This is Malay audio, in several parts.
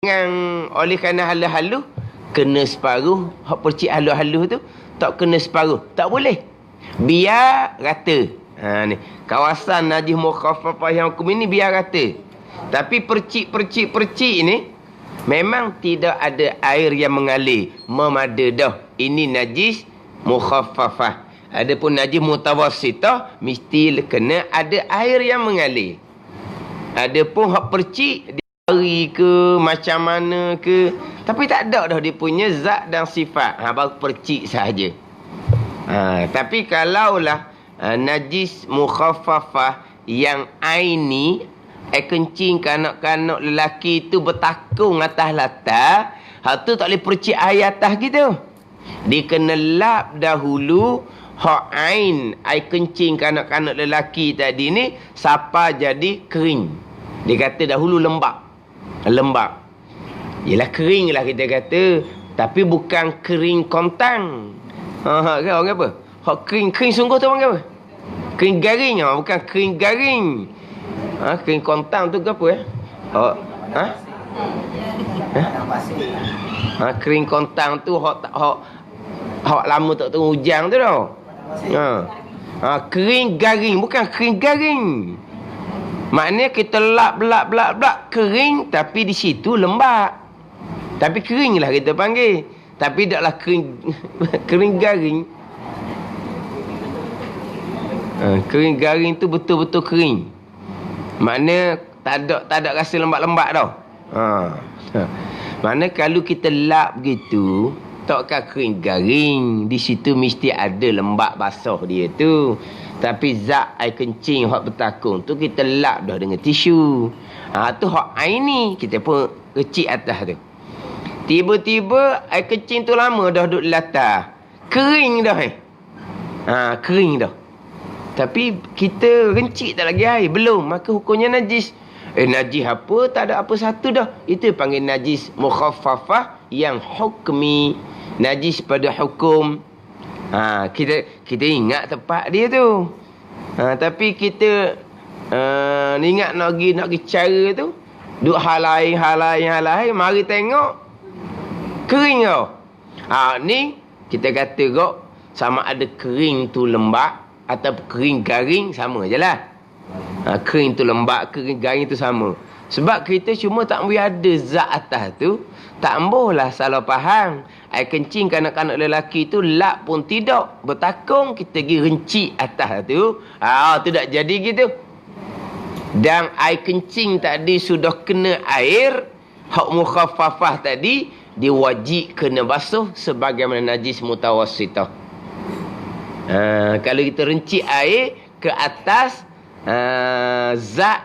Dengan oleh kerana halus-halus kena separuh, hak percik halus-halus tu tak kena separuh, tak boleh. Biar rata. Ni kawasan najis mukhaffafah yang hukum ini biar rata. Tapi percik ni memang tidak ada air yang mengalir, memada dah. Ini najis mukhaffafah. Adapun najis mutawassithah mesti kena ada air yang mengalir. Adapun hak percik hari ke macam mana ke, tapi tak ada dah dia punya zat dan sifat, baru percik sahaja. Tapi kalaulah najis mukhaffafah yang aini, kencing kanak-kanak lelaki tu bertakung atas latar, hak tu tak boleh percik air atas gitu. Dia kena lap dahulu hak ain, air kencing kanak-kanak lelaki tadi ni sampai jadi kering. Dia kata dahulu lembab. Yelah kering lah kita kata, tapi bukan kering kontang. Orang apa? Hak kering sungguh tu orang apa? Kering garing, bukan kering garing. Kering kontang tu ke apa kering kontang tu hak lama tak tahu hujan tu dah. Kering garing, bukan kering garing. Maknanya kita lap kering, tapi di situ lembab. Tapi kering lah kita panggil. Tapi taklah kering kering garing. Kering garing tu betul-betul kering. Maknanya tak ada rasa lembab-lembab dah. Maknanya kalau kita lap gitu, takkan kering garing. Di situ mesti ada lembab basah dia tu. Tapi zat air kencing hak bertakung tu kita lap dah dengan tisu. Tu hak air ni kita pun kecik atas tu. Tiba-tiba air kencing tu lama dah duduk latar. Kering dah kering dah. Tapi kita rencik tak lagi air, belum, maka hukumnya najis. Najis apa? Tak ada apa satu dah. Itu panggil najis mukhaffafah yang hukmi. Najis pada hukum. Kita ingat tempat dia tu. Tapi kita ingat nak pergi cara tu, duk hal lain, mari tengok kering tau. Ni kita kata kok sama ada kering tu lembab atau kering garing, sama je lah. Kering tu lembab, kering garing tu sama. Sebab kita cuma tak boleh ada zat atas tu, tak bolehlah salah faham. Air kencing kanak-kanak lelaki tu lap pun tidak, bertakung kita pergi rencik atas tu. Tu tak jadi gitu. Dan air kencing tadi sudah kena air, hak mukhaffafah tadi dia wajib kena basuh sebagaimana najis mutawassithah. Kalau kita rencik air ke atas zat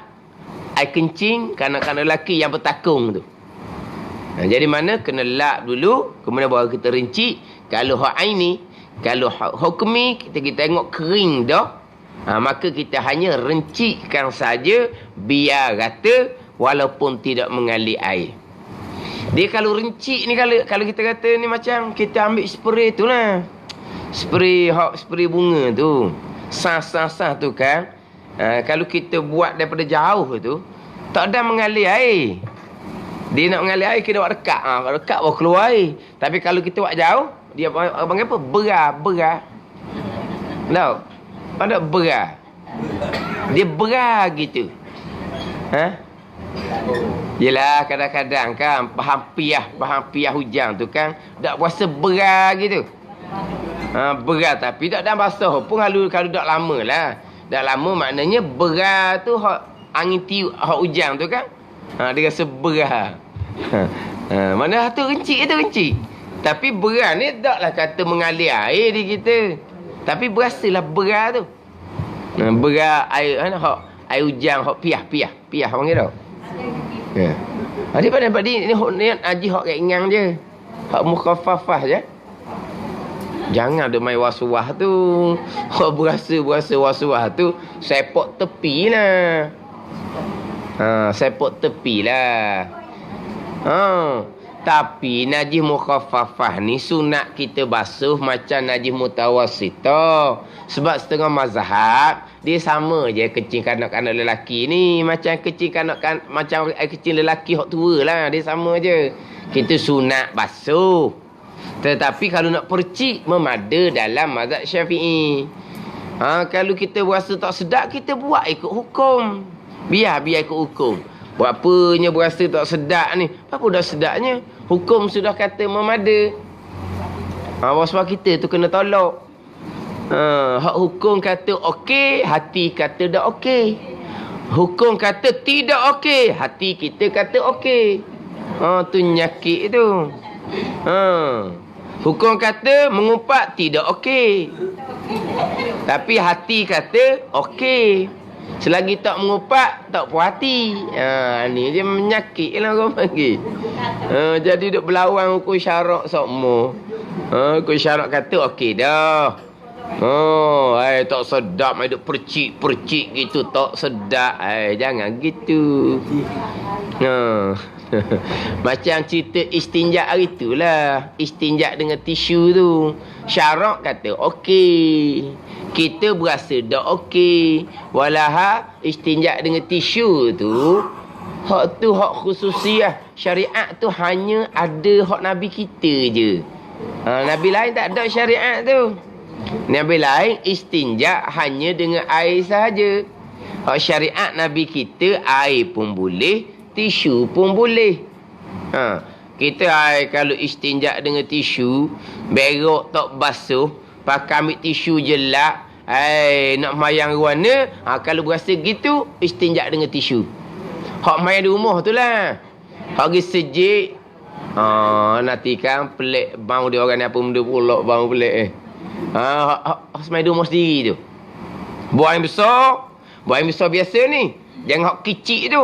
air kencing kanak-kanak lelaki yang bertakung tu, jadi mana kena lap dulu, kemudian baru kita rincik. Kalau hak aini, kalau hak hukmi, kita tengok kering dah, maka kita hanya rincikkan saja biar rata walaupun tidak mengalir air. Dia kalau rincik ni, kalau kita kata ni macam kita ambil spray tu lah, spray bunga tu, sah tu kan, kalau kita buat daripada jauh tu tak ada mengalir air. Dia nak mengalir air, kita buat dekat. Dekat baru keluar air. Tapi kalau kita buat jauh, dia panggil apa? Berar. Tahu? Ada berar. Dia berar gitu. Yelah, kadang-kadang kan bahan piah hujan tu kan tak berasa berar gitu. Berar tapi tak ada basah pun kalau tak lama lah. Tak lama maknanya berar tu angin tiup hak hujan tu kan. Dia rasa berar. Mana tu rencik. Tapi berar ni taklah kata mengalir air di kita. Tapi berasalah berar tu. Berar air air hujan hak piah panggil tau. Dia pada ni niat haji hak ringan je. Hak mukhaffafah je. Jangan ada main was-was tu. Hak berasa was-was tu sepok tepi lah. Sepok tepi lah. Tapi najis mukhaffafah ni sunat kita basuh macam najis mutawassitah. Sebab setengah mazhab dia sama je kecil kanak-kanak lelaki ni, macam kecil macam kecil lelaki hak tua lah, dia sama je. Kita sunat basuh. Tetapi kalau nak percik memada dalam mazhab Syafi'i. Kalau kita berasa tak sedap, kita buat ikut hukum. Biar ikut hukum. Buat apanya berasa tak sedap ni? Apa dah sedapnya? Hukum sudah kata memada. Sebab kita tu kena tolak. Hak hukum kata okey, hati kata dah okey. Hukum kata tidak okey, hati kita kata okey. Tu nyakit tu. Hukum kata mengumpat tidak okey. Tapi hati kata okey. Selagi tak mengumpat, tak puas hati. Ni dia menyakit lah orang panggil. Jadi duk berlawan hukum syarak sokmo. Hukum syarak kata okey dah. Tak sedap, duk percik gitu, tak sedap. Jangan gitu. Macam cerita istinja hari tu lah. Istinja dengan tisu tu. Syarak kata okey. Kita berasa dah okey. Walaha istinja dengan tisu tu, hak tu hak khususiah. Syariat tu hanya ada hak Nabi kita je. Nabi lain tak ada syariat tu. Nabi lain istinja hanya dengan air sahaja. Hak syariat Nabi kita, air pun boleh, tisu pun boleh. Kita kalau istinja dengan tisu, berok tak basuh, pakai ambil tisu je lap, nak mayang warna, kalau berasa gitu, istinja dengan tisu. Hak mayang di rumah tu lah. Hak pergi sejik, nanti kan pelik bau dia orang ni, apa benda pulak bau pelik hak mayang di rumah sendiri tu. Buang yang besar biasa ni. Jangan hak kecil tu.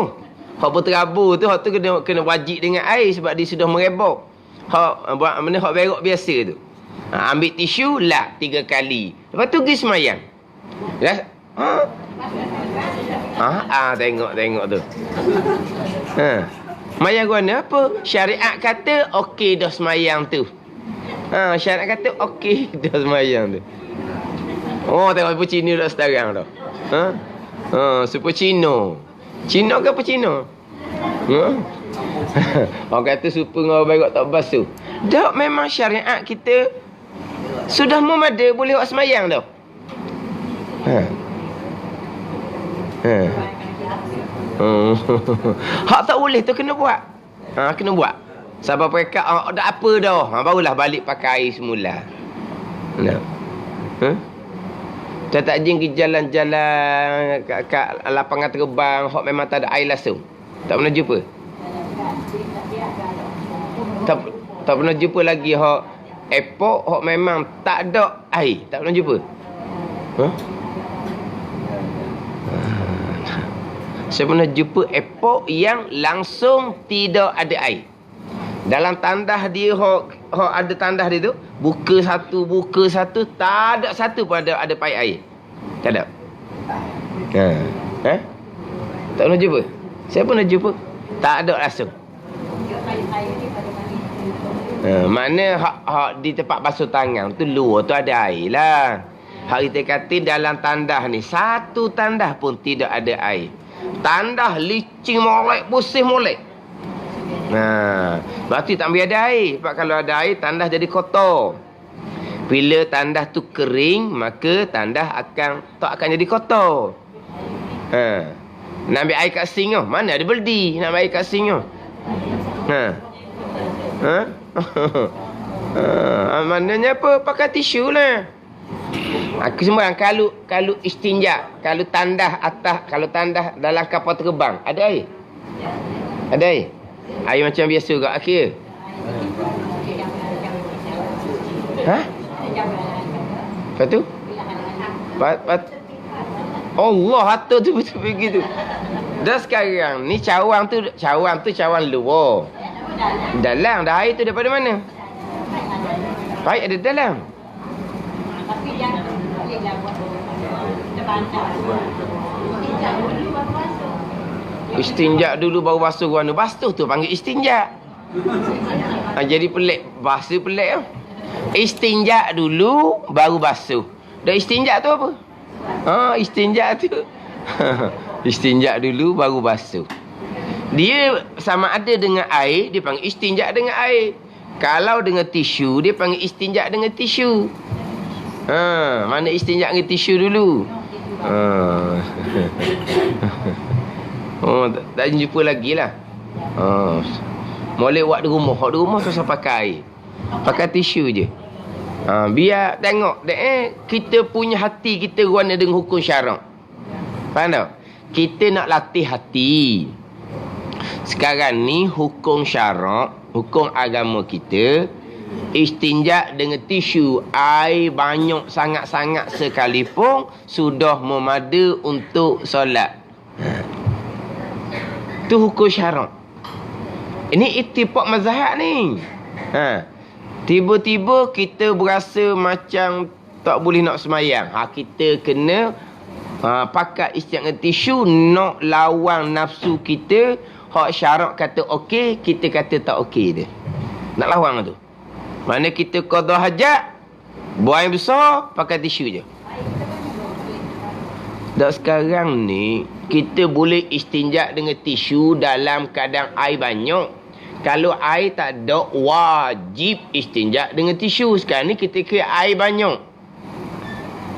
Hak berterabur tu, hak tu kena wajib dengan air sebab dia sudah merebok. Hak berok biasa tu. Ambil tisu, lap 3 kali. Lepas tu pergi semayang. Tengok tu. Semayang guna apa? Syariat kata okey dah semayang tu. Syariat kata okey dah semayang tu. Tengok apa Cina dah sekarang dah. Super Cina. Cina ke apa Cina? Orang kata super dengan orang baik tak basuh. Dah memang syariat kita sudah memada, boleh buat semayang dah. Hak tak boleh tu kena buat. Kena buat. Sebab mereka dah apa dah. Barulah balik pakai air semula. Kita tak jing pergi jalan-jalan kat lapangan terbang, hak memang tak ada air langsung. Tak pernah jumpa. Tak pernah jumpa lagi hak airport, hak memang tak ada air. Tak pernah jumpa. Saya pernah jumpa airport yang langsung tidak ada air. Dalam tandah dia, hak ada tandah dia tu, buka satu, tak ada satu pun ada paip air. Tak ada. Tak pernah jumpa. Saya pernah jumpa. Tak ada langsung. Mana hak di tempat basuh tangan tu luar tu ada air lah. Hak kita kata dalam tandah ni, satu tandah pun tidak ada air. Tandah licin molek, pusing molek. Berarti tak boleh ada air. Sebab kalau ada air, tandah jadi kotor. Bila tandah tu kering, maka tandah tak akan jadi kotor. Nak ambil air kat sink tu, mana ada beldi nak ambil air kat sink tu. Maknanya apa? Pakai tisu lah. Aku sembarang kalau istinja, kalau tandah atas, kalau tandah dalam kapal terbang, ada air? Ada air? Air macam biasa kat akhir. Lepas tu? Allah atur tu betul begitu. Dah sekarang ni cawang tu cawang luar. Dalam dah air tu daripada mana? Baik ada dalam. Tapi jangan bolehlah buat. Kita bancak. Istinja dulu baru basuh guna. Basuh tu panggil istinja. Jadi pelik. Bahasa pelik lah. Istinja dulu, baru basuh. Dan istinja tu apa? Istinja tu. Istinja dulu, baru basuh. Dia sama ada dengan air, dia panggil istinja dengan air. Kalau dengan tisu, dia panggil istinja dengan tisu. Mana istinja dengan tisu dulu? Tak jumpa lagi lah. Boleh buat di rumah. Buat di rumah susah pakai air. Pakai tisu je. Biar tengok kita punya hati kita guana dengan hukum syarak. Faham tak? Kita nak latih hati. Sekarang ni hukum syarak, hukum agama kita, istinja dengan tisu, air banyak sangat-sangat sekalipun sudah memada untuk solat. Itu hukum syarak. Ini ittifaq mazhab ni. Tiba-tiba kita berasa macam tak boleh nak semayang. Kita kena pakai istinja dengan tisu nak lawan nafsu kita. Hak syarak kata okey, kita kata tak okey dia. Nak lawan tu. Mana kita qada hajat, buang air besar, pakai tisu je. Dan sekarang ni, kita boleh istinja dengan tisu dalam keadaan air banyak. Kalau air tak ada, wajib istinja dengan tisu. Sekarang ni kita kira air banyak.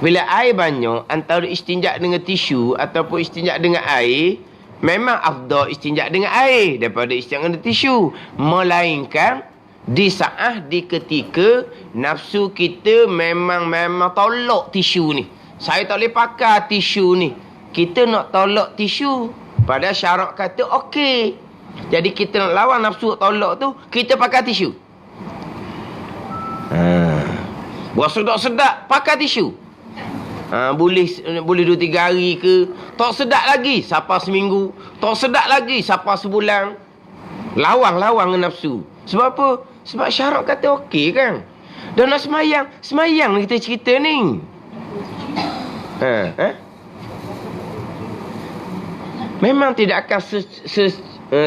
Bila air banyak, antara istinja dengan tisu ataupun istinja dengan air, memang afdal istinja dengan air daripada istinja dengan tisu. Melainkan di saat, di ketika nafsu kita memang tolak tisu ni. Saya tak boleh pakai tisu ni. Kita nak tolak tisu. Padahal syarak kata okey. Jadi kita nak lawan nafsu tolak tu, kita pakai tisu. Buat sedap-sedap, pakai tisu. Boleh 2-3 hari ke. Tak sedap lagi, sampai seminggu. Tak sedap lagi, sampai sebulan. Lawang dengan nafsu. Sebab apa? Sebab syarak kata okey kan. Dan nak semayang kita cerita ni. Memang tidak akan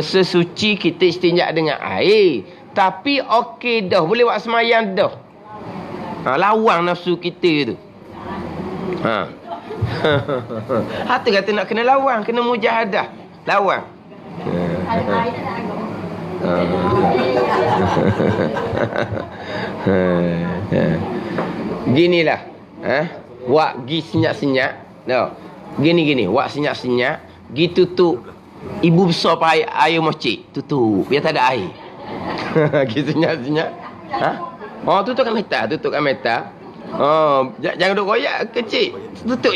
sesuci kita istinja dengan air. Tapi okey dah, boleh buat semayang dah. Lawang nafsu kita tu. Hati kata nak kena lawan, kena mujahadah. Lawan. Ginilah. Wak gi senyap-senyap. No. Gini. Wak senyap-senyap. Gi tutup. Ibu besar pakai air masjid. Tutup. Biar tak ada air. Gi senyap-senyap. Tutup kat metal. Jangan duk royak kecil. Tutup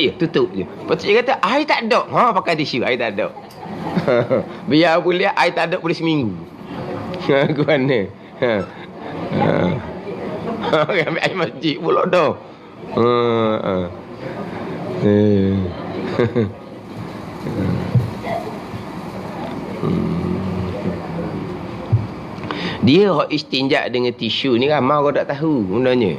je. Lepas tu dia kata air tak ada. Pakai tisu, air tak ada. Biar boleh air tak ada boleh seminggu. Ke mana? Ambil air masjid pula dah. Dia hak istinja dengan tisu ni ramai orang tak tahu sebenarnya.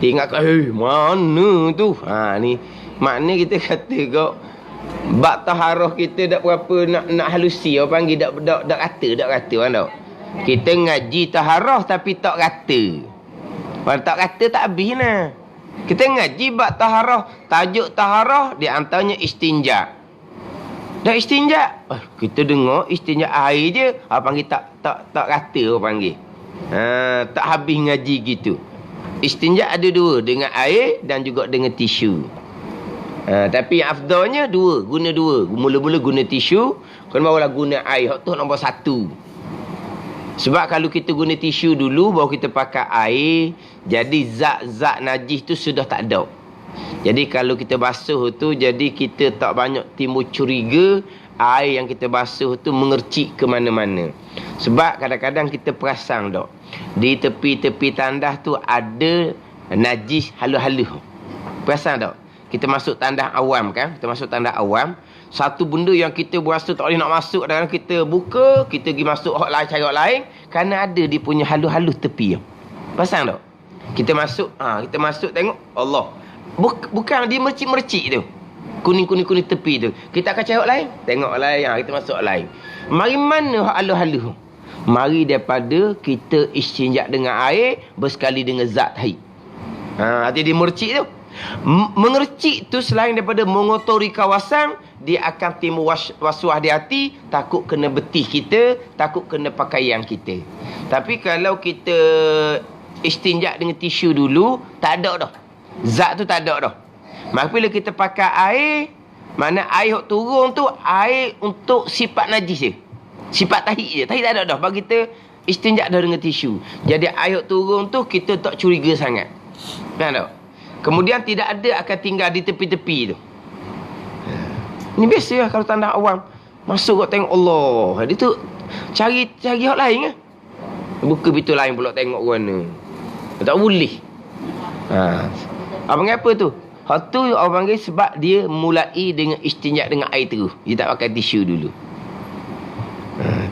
Dia ingat mana tu? Ni makna kita kata kau bab taharah kita dak berapa nak halusi orang panggil dak rata kan tak. Kita ngaji taharah tapi tak rata. Kalau tak rata tak habis nah. Kita ngaji bab taharah, tajuk taharah di antaranya istinja. Dah istinja. Kita dengar istinja air je, panggil tak rata orang panggil. Tak habis ngaji gitu. Istinja ada dua, dengan air dan juga dengan tisu. Tapi yang afdalnya guna dua. Mula-mula guna tisu, kan barulah guna air. Hak tu nombor 1. Sebab kalau kita guna tisu dulu, baru kita pakai air, jadi zat-zat najis tu sudah tak ada. Jadi kalau kita basuh tu, jadi kita tak banyak timbul curiga air yang kita basuh tu mengercik ke mana-mana. Sebab kadang-kadang kita perasan tak, di tepi-tepi tandas tu ada najis halus-halus. Perasan tak? Kita masuk tandas awam kan? Satu benda yang kita berasa tak boleh nak masuk, dan kita buka, kita pergi masuk hak lain, cari hak lain, kerana ada dia punya halus-halus tepi. Perasan tak? Kita masuk tengok Allah. Bukan dia mercik-mercik tu. Kuning-kuning tepi tu. Kita akan cari hak lain, tengok hak lain, kita masuk hak lain. Mari mana hak halus-halus? Mari daripada kita istinja dengan air bersekali dengan zat haid. Arti dia mercik tu. Mengercik tu selain daripada mengotori kawasan, dia akan timbul waswas di hati, takut kena betih kita, takut kena pakaian kita. Tapi kalau kita istinja dengan tisu dulu, tak ada dah. Zat tu tak ada dah. Maka bila kita pakai air, mana air yang turun tu air untuk sifat najis je. Sifat tahid je. Tahid tak ada dah. Bagi kita istinja dah dengan tisu. Jadi air yang turun tu kita tak curiga sangat. Kan tak? Kemudian tidak ada akan tinggal di tepi-tepi tu. Ini biasa lah kalau tanah awam. Masuk kau tengok Allah. Dia tu cari hak lain kan. Buka pintu lain pula tengok mana. Tak boleh. Abang apa tu? Hak tu orang panggil sebab dia mulai dengan istinja dengan air terus. Dia tak pakai tisu dulu.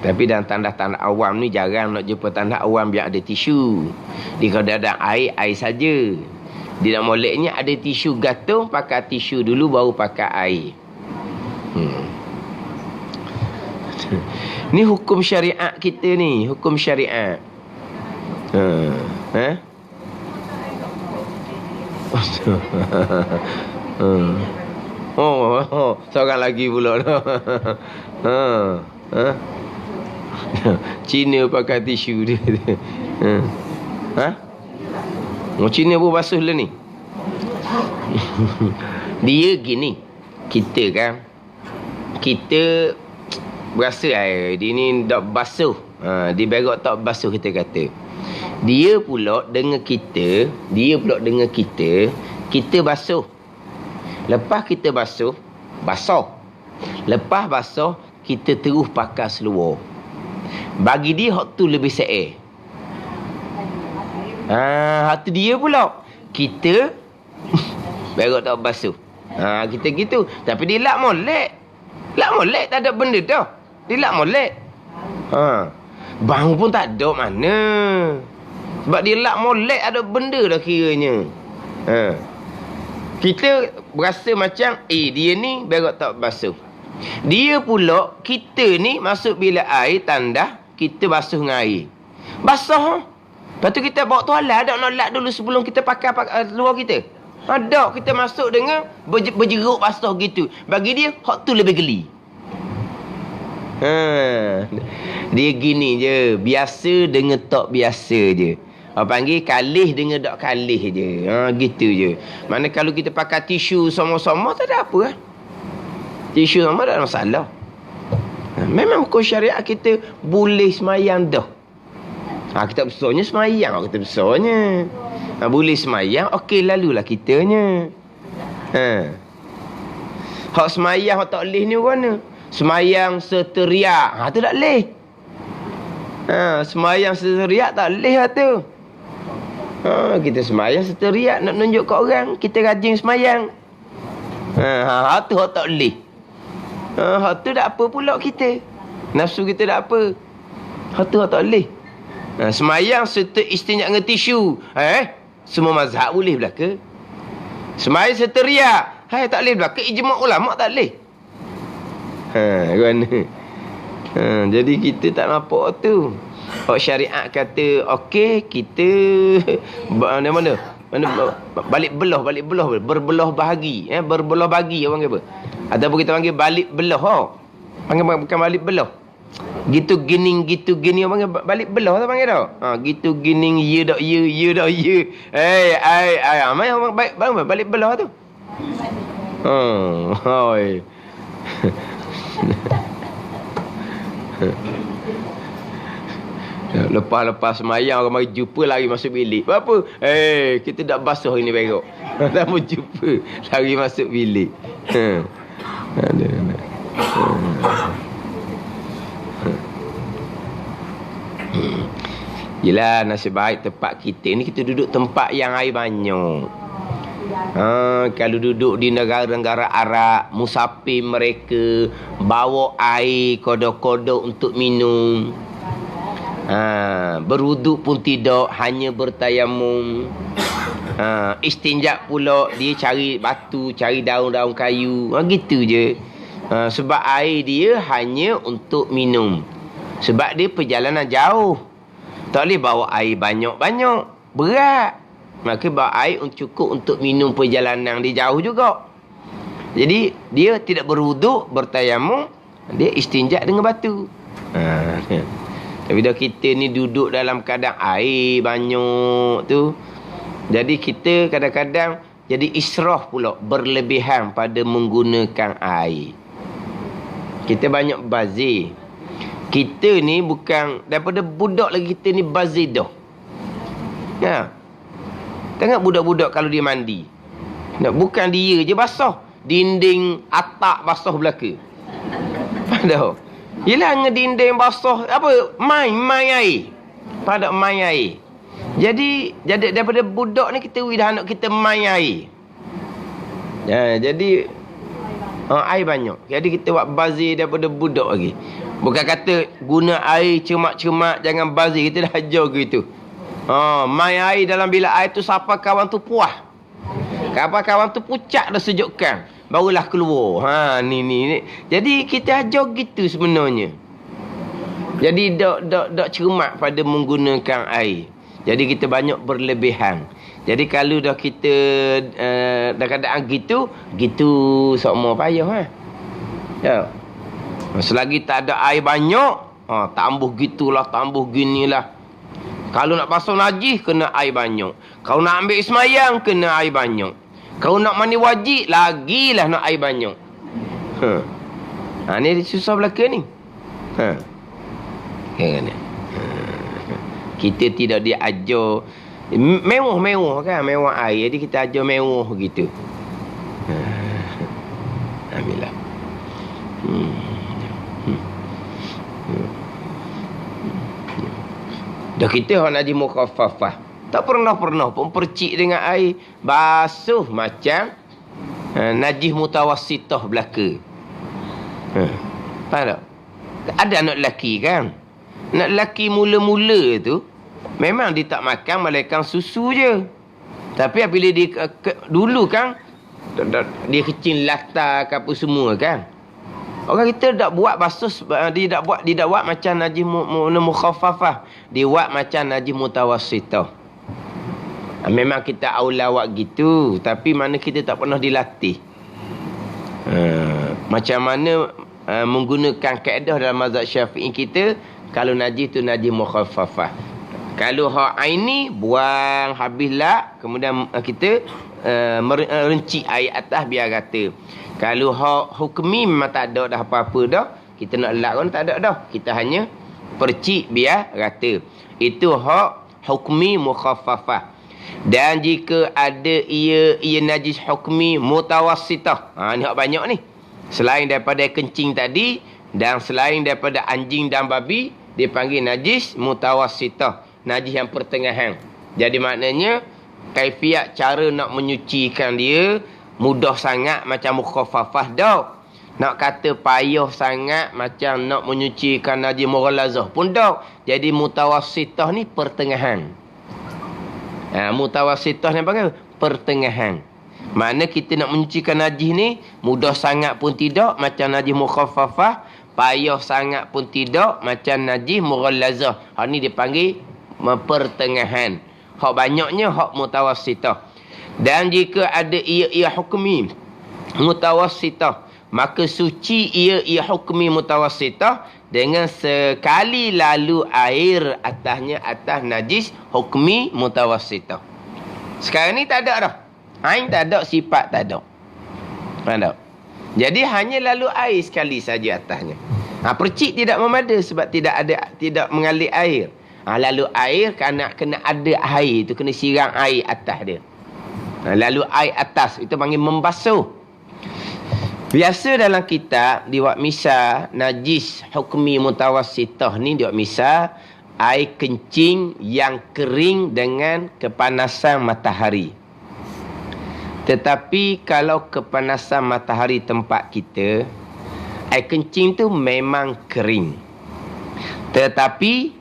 Tapi dalam tanah-tanah awam ni jarang nak jumpa tanah awam yang ada tisu. Dia kalau ada air saja. Dia nak moleknya ada tisu gantung, pakai tisu dulu baru pakai air. Ni hukum syariat kita ni, hukum syariat. Seorang lagi pula. Cina pakai tisu dia. Cina pun basuh lah ni. Dia gini, kita kan, kita berasa air dia ni tak basuh. Dia berok tak basuh kita kata. Dia pula dengan kita, kita basuh. Lepas kita basuh, lepas basuh, kita terus pakai seluar. Bagi dia hak tu lebih se'er. Hak tu dia pula. Kita berok tak basuh. Kita gitu. Tapi dia lak molek. Tak ada benda dah. Dia lak molek. Bang pun tak ada mana. Sebab dia lak molek ada benda dah kiranya. Kita berasa macam dia ni berok tak basuh. Dia pula kita ni masuk bilik air tandah, kita basuh dengan air. Basah. Lepas tu kita bawa tualah, ada nak lap dulu sebelum kita pakai luar kita. Ada, kita masuk dengan berjeruk basah gitu. Bagi dia hak tu lebih geli. Dia gini je, biasa dengan tak biasa je. Orang panggil kalih dengan tak kalih je. Gitu je. Mana kalau kita pakai tisu sama-sama tak ada apa kan. Tisu sama tak ada masalah. Memang hukum syariat kita boleh semayang dah. Kita besarnya semayang. Kita besarnya. Boleh semayang, okey lalulah kitanya. Hak semayang hak tak leh ni mana? Semayang seteriak. Tu tak leh. Semayang seteriak tak leh lah tu. Kita semayang seteriak nak tunjuk kat orang kita rajin semayang. Tu hak tak leh. Hak tu tak apa pula kita. Nafsu kita tak apa. Hak tu hak tak leh. Semayang serta istinja dengan tisu. Semua mazhab boleh belaka. Semayang seteriak. Tak boleh belaka. Ijma' ulama' tak boleh. Jadi kita tak nampak tu. Hak syariat kata okey kita mana balik belah berbelah bahagi, berbelah bagi orang kata apa, ataupun kita panggil balik belah. Bukan balik belah, gitu gini orang panggil balik belah tu panggil dah. Gitu gini ya dak ya. Mai orang balik belah tu. Lepas semayang orang mari jumpa lari masuk bilik. Apa? Kita dah basuh ini berok. Tak mau jumpa lari masuk bilik. Yelah, nasib baik tempat kita ni kita duduk tempat yang air banyak. Kalau duduk di negara-negara Arab, musafir mereka bawa air kodok-kodok untuk minum. Berwuduk pun tidak, hanya bertayamum. Istinja pula dia cari batu, cari daun-daun kayu. Gitu je. Sebab air dia hanya untuk minum. Sebab dia perjalanan jauh. Tak boleh bawa air banyak-banyak. Berat. Maka bawa air cukup untuk minum perjalanan dia jauh juga. Jadi dia tidak berwuduk, bertayamum, dia istinja dengan batu. Tapi dah kita ni duduk dalam keadaan air banyak tu, jadi kita kadang-kadang jadi israf pula, berlebihan pada menggunakan air. Kita banyak bazir. Kita ni bukan daripada budak lagi, kita ni bazir dah. Tengok budak-budak kalau dia mandi, bukan dia je basah, dinding atap basah belaka. Dah. Yelah ngedinding basah apa main air. Pada main air. Jadi daripada budak ni kita dah anak kita main air. Jadi air banyak. Jadi kita buat bazir daripada budak lagi. Bukan kata guna air cemak-cemak, jangan bazir, kita dah ajar gitu. Main air dalam bilik air tu sampai kawan tu puas. Kawan tu pucat dah sejukkan, barulah keluar. Ni. Jadi kita ajar gitu sebenarnya. Jadi dak cermat pada menggunakan air. Jadi kita banyak berlebihan. Jadi kalau dah kita dah keadaan gitu semua payah. Ya. Selagi tak ada air banyak, tambah gitulah, tambah ginilah. Kalau nak basuh najis kena air banyak. Kalau nak ambil semayang kena air banyak. Kalau nak mandi wajib lagilah nak air banyak. Ni susah belaka ni. Kita tidak diajar mewah-mewah kan, mewah air. Jadi kita ajar mewah gitu. Alhamdulillah. Dah kita orang najis mukhaffafah. Tak pernah pun percik dengan air basuh macam najis mutawassitah belaka. Faham tak? Ada anak lelaki kan? Anak lelaki mula-mula tu memang dia tak makan melainkan susu je. Tapi apabila dia dulu kan dia kecil latar ke apa semua kan. Orang kita tak buat basuh, dia tak buat macam najis mukhaffafah. Dia buat macam najis mutawassitah. Memang kita aula buat gitu, tapi mana kita tak pernah dilatih. Macam mana menggunakan kaedah dalam mazhab Syafi'i kita, kalau najis tu najis mukhaffafah. Kalau hak aini buang habislah, kemudian kita merenci air atas biar rata. Kalau hak hukmi memang tak ada dah apa-apa dah, kita nak lap pun tak ada dah, kita hanya percik biar rata. Itu hak hukmi mukhaffafah. Dan jika ada ia najis hukmi mutawassitah, ni hak banyak ni. Selain daripada kencing tadi dan selain daripada anjing dan babi, dia panggil najis mutawassitah, najis yang pertengahan. Jadi maknanya kaifiat cara nak menyucikan dia mudah sangat macam mukhaffafah dak. Nak kata payah sangat macam nak menyucikan najis mughallazah pun dak. Jadi mutawassitah ni pertengahan. Mutawassitah ni panggil pertengahan. Mana kita nak menyucikan najis ni mudah sangat pun tidak macam najis mukhaffafah, payah sangat pun tidak macam najis mughallazah. Hak ni dipanggil pertengahan. Hak banyaknya hak mutawassitah. Dan jika ada ia hukmi mutawassitah, maka suci ia hukmi mutawassitah dengan sekali lalu air atasnya atas najis hukmi mutawassitah. Sekarang ni tak ada dah. Ain tak ada, sifat tak ada. Faham tak? Jadi hanya lalu air sekali saja atasnya. Percik tidak memada sebab tidak mengalir air. Lalu air kena ada air tu, kena siram air atas dia. Lalu air atas itu panggil membasuh. Biasa dalam kitab diwak misal najis hukmi mutawassitah ni diwak misal air kencing yang kering dengan kepanasan matahari. Tetapi kalau kepanasan matahari tempat kita, air kencing tu memang kering. Tetapi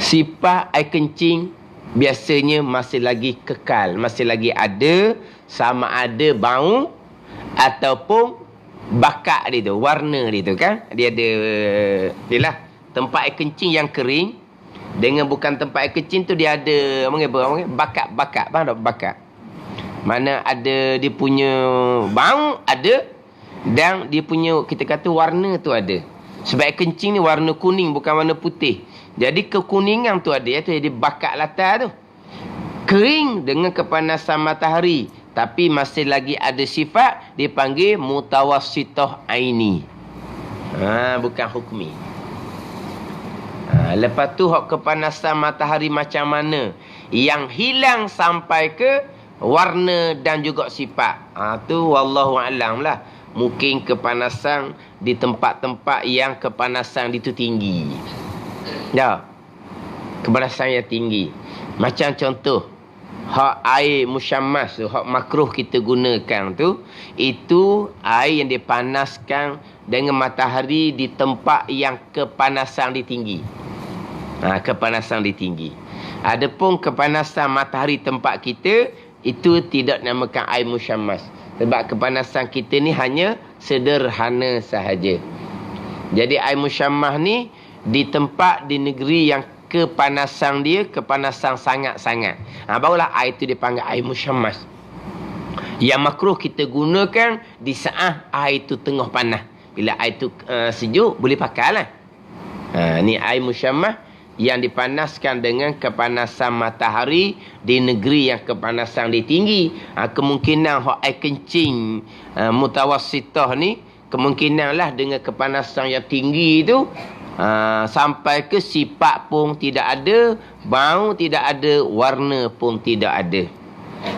sifat air kencing biasanya masih lagi kekal, masih lagi ada, sama ada bau ataupun bakak dia tu, warna dia tu kan. Dia ada, yalah, tempat air kencing yang kering dengan bukan tempat air kencing tu dia ada bakat-bakat. Faham tak bakat? Mana ada dia punya bau ada dan dia punya kita kata warna tu ada. Sebab air kencing ni warna kuning bukan warna putih. Jadi kekuningan tu ada iaitu jadi bakat latar tu. Kering dengan kepanasan matahari tapi masih lagi ada sifat dipanggil mutawassithah aini. Bukan hukmi. Lepas tu hak kepanasan matahari macam mana yang hilang sampai ke warna dan juga sifat. Tu wallahu alam lah. Mungkin kepanasan di tempat-tempat yang kepanasan itu tinggi. Ya. Kepanasan yang tinggi. Macam contoh hak air musyammas tu, hak makruh kita gunakan tu, itu air yang dipanaskan dengan matahari di tempat yang kepanasan tinggi. Kepanasan tinggi. Adapun kepanasan matahari tempat kita, itu tidak namakan air musyammas. Sebab kepanasan kita ni hanya sederhana sahaja. Jadi air musyammas ni di tempat di negeri yang kepanasan dia kepanasan sangat-sangat. Barulah air itu dipanggil air musyammas. Yang makruh kita gunakan di saat air itu tengah panas. Bila air itu sejuk boleh pakai lah. Ni air musyammas yang dipanaskan dengan kepanasan matahari di negeri yang kepanasan dia tinggi. Kemungkinan hak air kencing mutawassithah ni kemungkinanlah dengan kepanasan yang tinggi itu sampai ke sifat pun tidak ada, bau tidak ada, warna pun tidak ada.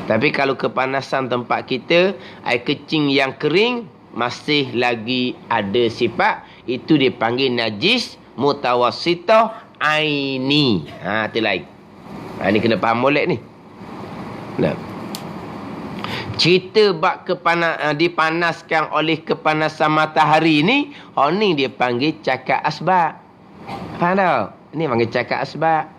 Tapi kalau kepanasan tempat kita, air kencing yang kering masih lagi ada sifat, itu dipanggil najis mutawassithah aini. Itu lain. Ini kena faham molek ni. Nah. Cerita bab dipanaskan oleh kepanasan matahari ni, ni dia panggil cakap asbab. Faham tak? Ini panggil cakap asbab.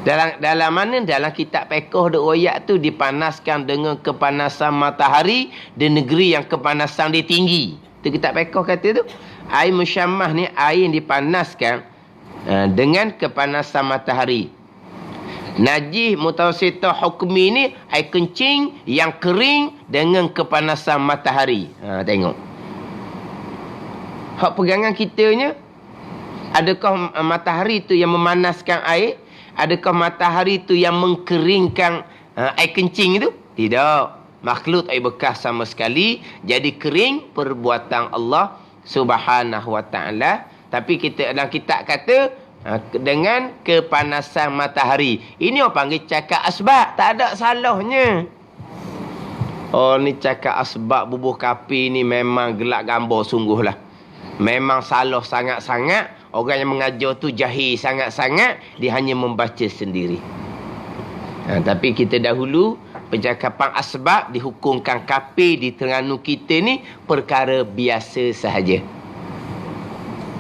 Dalam mana? Dalam kitab fiqh ada ayat tu dipanaskan dengan kepanasan matahari di negeri yang kepanasan dia tinggi. Tu kitab fiqh kata tu. Air musyammah ni air yang dipanaskan dengan kepanasan matahari. Najis mutawassithah hukmi ni air kencing yang kering dengan kepanasan matahari. Tengok. Hak pegangan kitanya, adakah matahari tu yang memanaskan air? Adakah matahari tu yang mengkeringkan air kencing itu? Tidak. Makhluk air bekas sama sekali. Jadi kering perbuatan Allah Subhanahu wa ta'ala. Tapi kita dalam kitab kata dengan kepanasan matahari. Ini orang panggil cakap asbab. Tak ada salahnya. Ni cakap asbab bubuh kapi ni memang gelak gambar sungguhlah. Memang salah sangat-sangat. Orang yang mengajar tu jahil sangat-sangat. Dia hanya membaca sendiri. Tapi kita dahulu percakapan asbab dihukumkan kapi di Terengganu kita ni perkara biasa sahaja.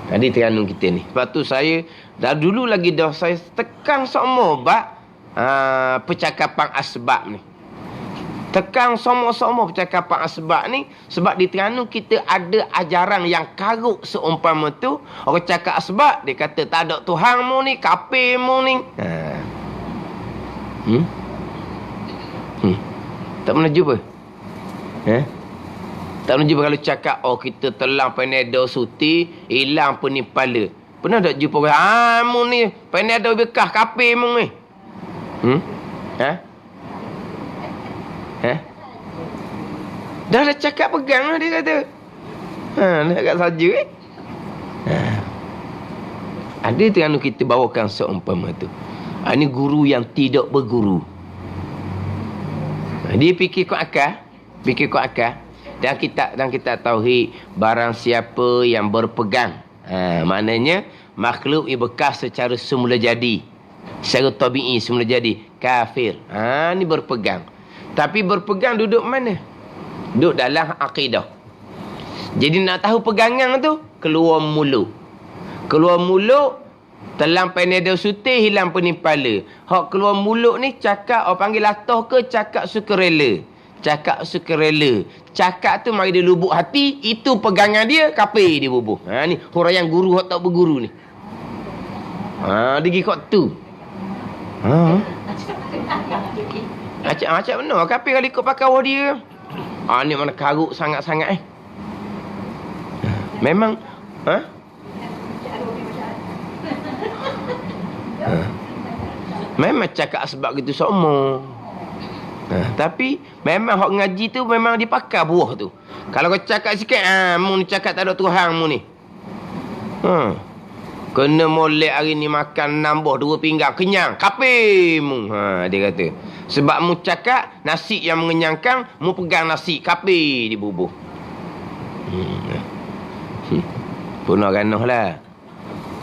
Di Terengganu kita ni. Sebab tu saya dah dulu lagi dah saya tekan semua bab percakapan asbab ni. Tekan semua percakapan asbab ni sebab di Terengganu kita ada ajaran yang karut seumpama tu. Orang cakap asbab dia kata tak ada Tuhan mu ni, kafir mu ni. Tak pernah jumpa? Tak pernah jumpa kalau cakap kita telang Panadol suti hilang penipala. Pernah tak jumpa orang mu ni Panadol bekas kafir mu ni? Dah cakap pegang lah dia kata. Nak kat saja Ada Terengganu kita bawakan seumpama tu. Ini guru yang tidak berguru. Dia fikir kau akal. Dan kita tauhid barang siapa yang berpegang. Maknanya makhluk yang bekas secara semula jadi. Secara tabi'i semula jadi. Kafir. Ni berpegang. Tapi berpegang duduk mana? Duduk dalam akidah. Jadi nak tahu pegangan tu, keluar mulut. Keluar mulut, telang Panadol suti, hilang penipala. Hak keluar mulut ni cakap, orang panggil latah ke cakap sukarela. cakap sukarela. Cakap tu mari dia lubuk hati, itu pegangan dia, kafir dia bubuh. Ni huraian guru hak tak berguru ni. Dia pergi kot tu. Macam mana kafir kalau ikut pakar dia. Ni mana karuk sangat-sangat Memang memang cakap sebab gitu semua. Tapi memang hak ngaji tu memang dipakai buah tu. Kalau kau cakap sikit, mu ni cakap tak ada Tuhan mu ni. Kena molek hari ni makan nambah 2 pinggang, kenyang, kafir mu. Dia kata. Sebab mu cakap nasi yang mengenyangkan, mu pegang nasi, kafir dibubuh. Punah ganuh lah.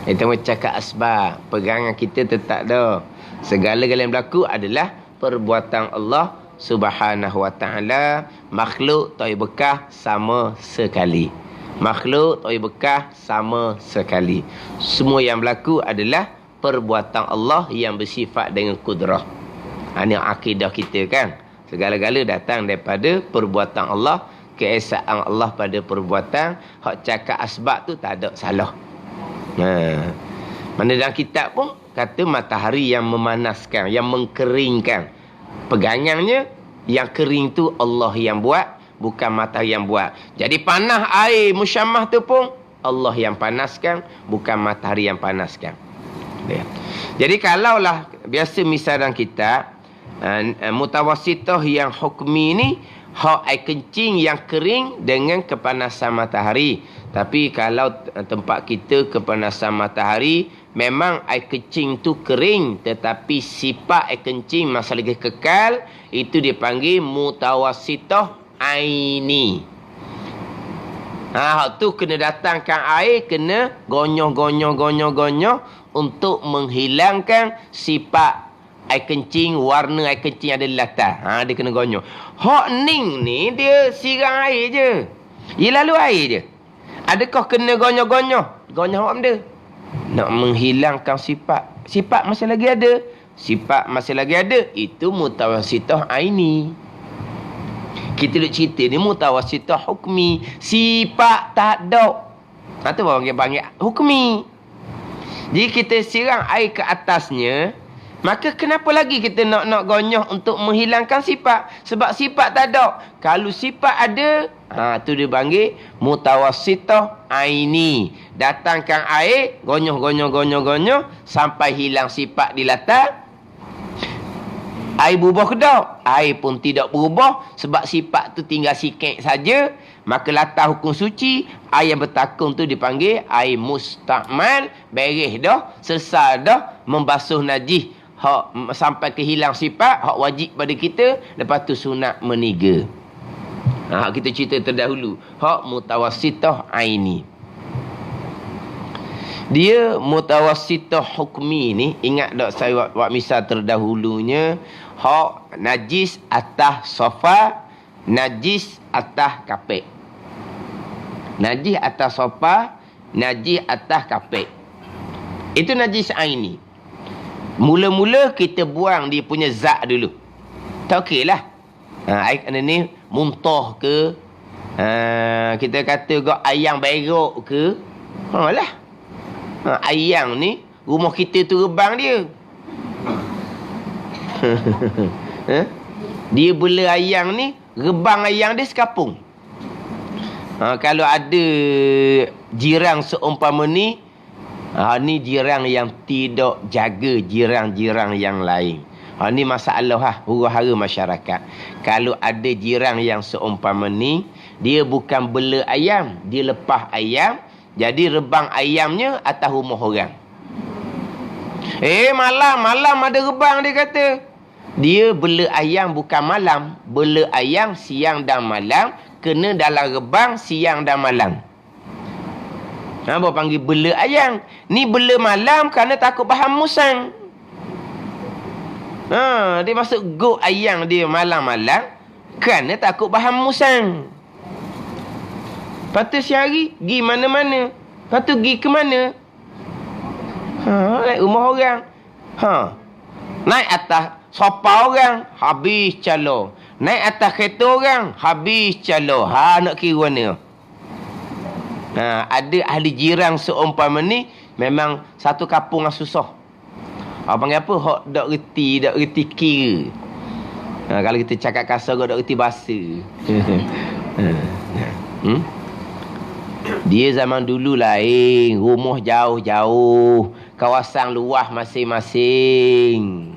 Itu mu cakap asbab. Pegangan kita tetap dah. Segala-galanya yang berlaku adalah perbuatan Allah Subhanahu wa ta'ala. Makhluk tak bekah sama sekali. Makhluk tak bekah sama sekali. Semua yang berlaku adalah perbuatan Allah yang bersifat dengan kudrah. Ini akidah kita kan. Segala-gala datang daripada perbuatan Allah. Keesaan Allah pada perbuatan. Hak cakap asbab tu tak ada salah. Mana dalam kitab pun kata matahari yang memanaskan, yang mengkeringkan. Pegangannya yang kering tu Allah yang buat, bukan matahari yang buat. Jadi panas air musyammah tu pun Allah yang panaskan, bukan matahari yang panaskan. Jadi kalaulah biasa misal dalam kitab mutawassithah yang hukmi ni hak air kencing yang kering dengan kepanasan matahari. Tapi kalau tempat kita kepanasan matahari, memang air kencing tu kering, tetapi sifat air kencing masih lagi kekal, itu dipanggil mutawassithah aini. Hak tu kena datangkan air, kena gonyoh untuk menghilangkan sifat air kencing, warna air kencing ada di latar. Dia kena gonyoh. Hak ning ni dia siram air je. Dia lalu air je. Adakah kena gonyoh-gonyoh? Gonyoh apa benda? Nak menghilangkan sifat. Sifat masih lagi ada. Sifat masih lagi ada. Itu mutawassithah aini. Kita duk cerita ni mutawassithah hukmi. Sifat tak ada. Itu panggil hukmi. Jadi kita siram air ke atasnya, maka kenapa lagi kita nak gonyoh untuk menghilangkan sifat? Sebab sifat tak ada. Kalau sifat ada, tu dia panggil mutawassithah aini. Datangkan air, gonyoh sampai hilang sifat di latar. Air berubah ke tak? Air pun tidak berubah sebab sifat tu tinggal sikit saja. Maka latar hukum suci, air yang bertakung tu dipanggil air mustakmal. Beres dah, selesai dah membasuh najis. Hak sampai ke hilang sifat, hak wajib pada kita, lepas tu sunat meniga. Kita cerita terdahulu, hak mutawassithah aini. Dia mutawassithah hukmi ni, ingat tak saya buat misal terdahulunya, hak najis atas sofa, najis atas kapek. Najis atas sofa, najis atas kapek. Itu najis aini. Mula-mula kita buang dia punya zat dulu. Tak okey lah. Air ni muntah ke, kita kata kau ayam berok ke, lah. Ayam ni rumah kita tu rebang dia. Dia bela ayam ni, rebang ayam dia sekapung. Kalau ada jirang seumpama ni, ni jirang yang tidak jaga jirang-jirang yang lain. Ni masalah huru-hara masyarakat. Kalau ada jirang yang seumpama ni, dia bukan bela ayam, dia lepas ayam, jadi rebang ayamnya atas rumah orang. Malam ada rebang, dia kata. Dia bela ayam bukan malam, bela ayam siang dan malam, kena dalam rebang siang dan malam. Apa panggil bela ayam? Ni bela malam kerana takut bahan musang. Dia masuk go ayam dia malam-malam kerana takut bahan musang. Lepas tu siang hari pergi mana-mana. Lepas tu pergi ke mana? Naik rumah orang. Naik atas sopa orang, habis calo. Naik atas kereta orang, habis calo. Ha, nak kira mana? Ada ahli jiran seumpama ni, memang satu kampung yang susah. Apa panggil apa? Hak tak reti kira. Kalau kita cakap kasar, tak reti bahasa. Dia zaman dulu lain, rumah jauh-jauh, kawasan luas masing-masing.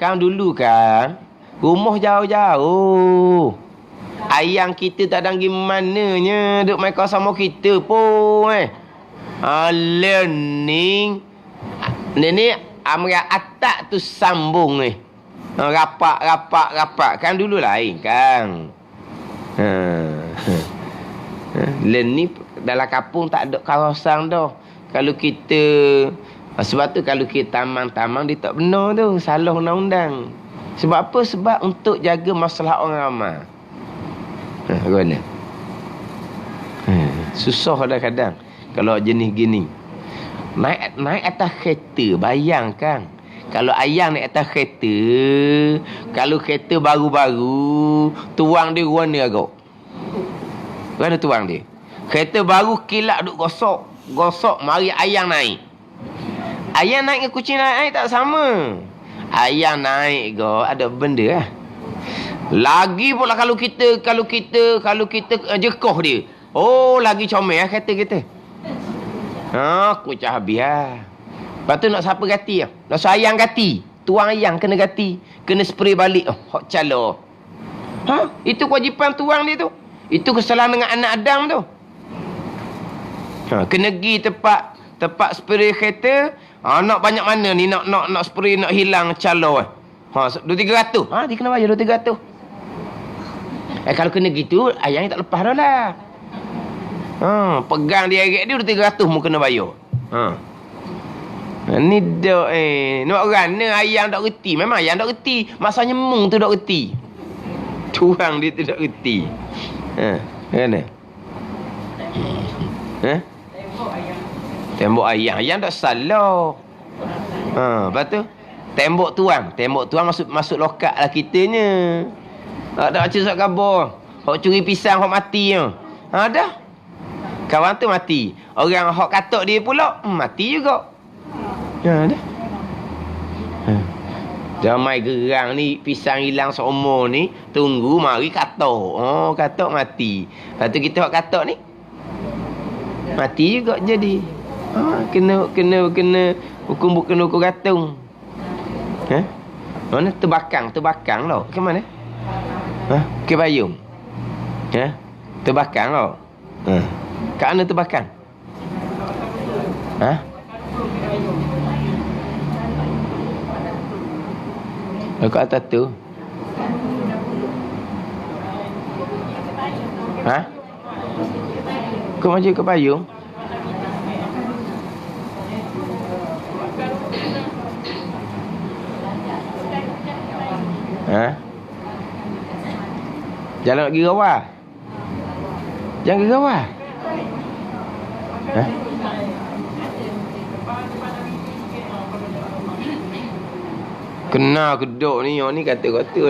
Kan dulu kan, rumah jauh-jauh. Ayang kita tak ada gimananya, duk main kawasan sama kita pun. Learning. Ni amra atak tu sambung ni. Rapak. Kan dulu lain kan. Ni dalam kampung tak ada kawasan dah. Kalau kita sebab tu kalau kita taman-taman dia tak benar tu, salah undang-undang. Sebab apa? Sebab untuk jaga masalah orang ramai. Bagaimana? Susah kadang-kadang kalau jenis gini. Naik atas kereta, bayangkan. Kalau ayang naik atas kereta, kalau kereta baru-baru, tuang dia warna agak. Mana tuang dia? Kereta baru kilat duk gosok, mari ayang naik. Ayang naik dengan kucing naik tak sama. Ayang naik ada benda lah. Lagi pula kalau kita jekoh dia. Oh, lagi comel lah kereta kita. Kucah habis lah. Lepas tu nak siapa gati lah. Nak sayang gati. Tuang ayang kena gati. Kena spray balik. Hak calo. Itu kewajipan tuang dia tu. Itu kesalahan dengan anak Adam tu. Kena pergi tempat spray kereta. Nak banyak mana ni nak spray nak hilang calo. 2-300. Dia kena bayar 2-300. Kalau kena gitu, ayang tak lepas dah lah. Pegang dia agak dia 2-300 mu kena bayar. Ni dak nak rana ayang tak reti. Memang ayang tak reti. Masanya mung tu tak reti. Tuang dia tu tak reti. Mana? Tembok ayang. Ayang tak salah. Lepas tu tembok tuang masuk lokak lah kitanya. Tak macam surat khabar. Hak curi pisang hak mati tu. Dah. Kawan tu mati. Orang hak katok dia pula mati juga. Dah. Ramai gerang ni pisang hilang seumur ni, tunggu mari katok. Katok mati. Lepas tu kita hak katok ni mati juga jadi. Kena hukum gantung. Mana terbakang lah. Ke mana? Ke Bayung. Terbakang lah. Kat mana terbakang? Kat atas tu. Kau maju ke Bayung? Jalan nak pergi Rawah. Jangan pergi Rawah. Kena kedok ni. Ni kata-kata.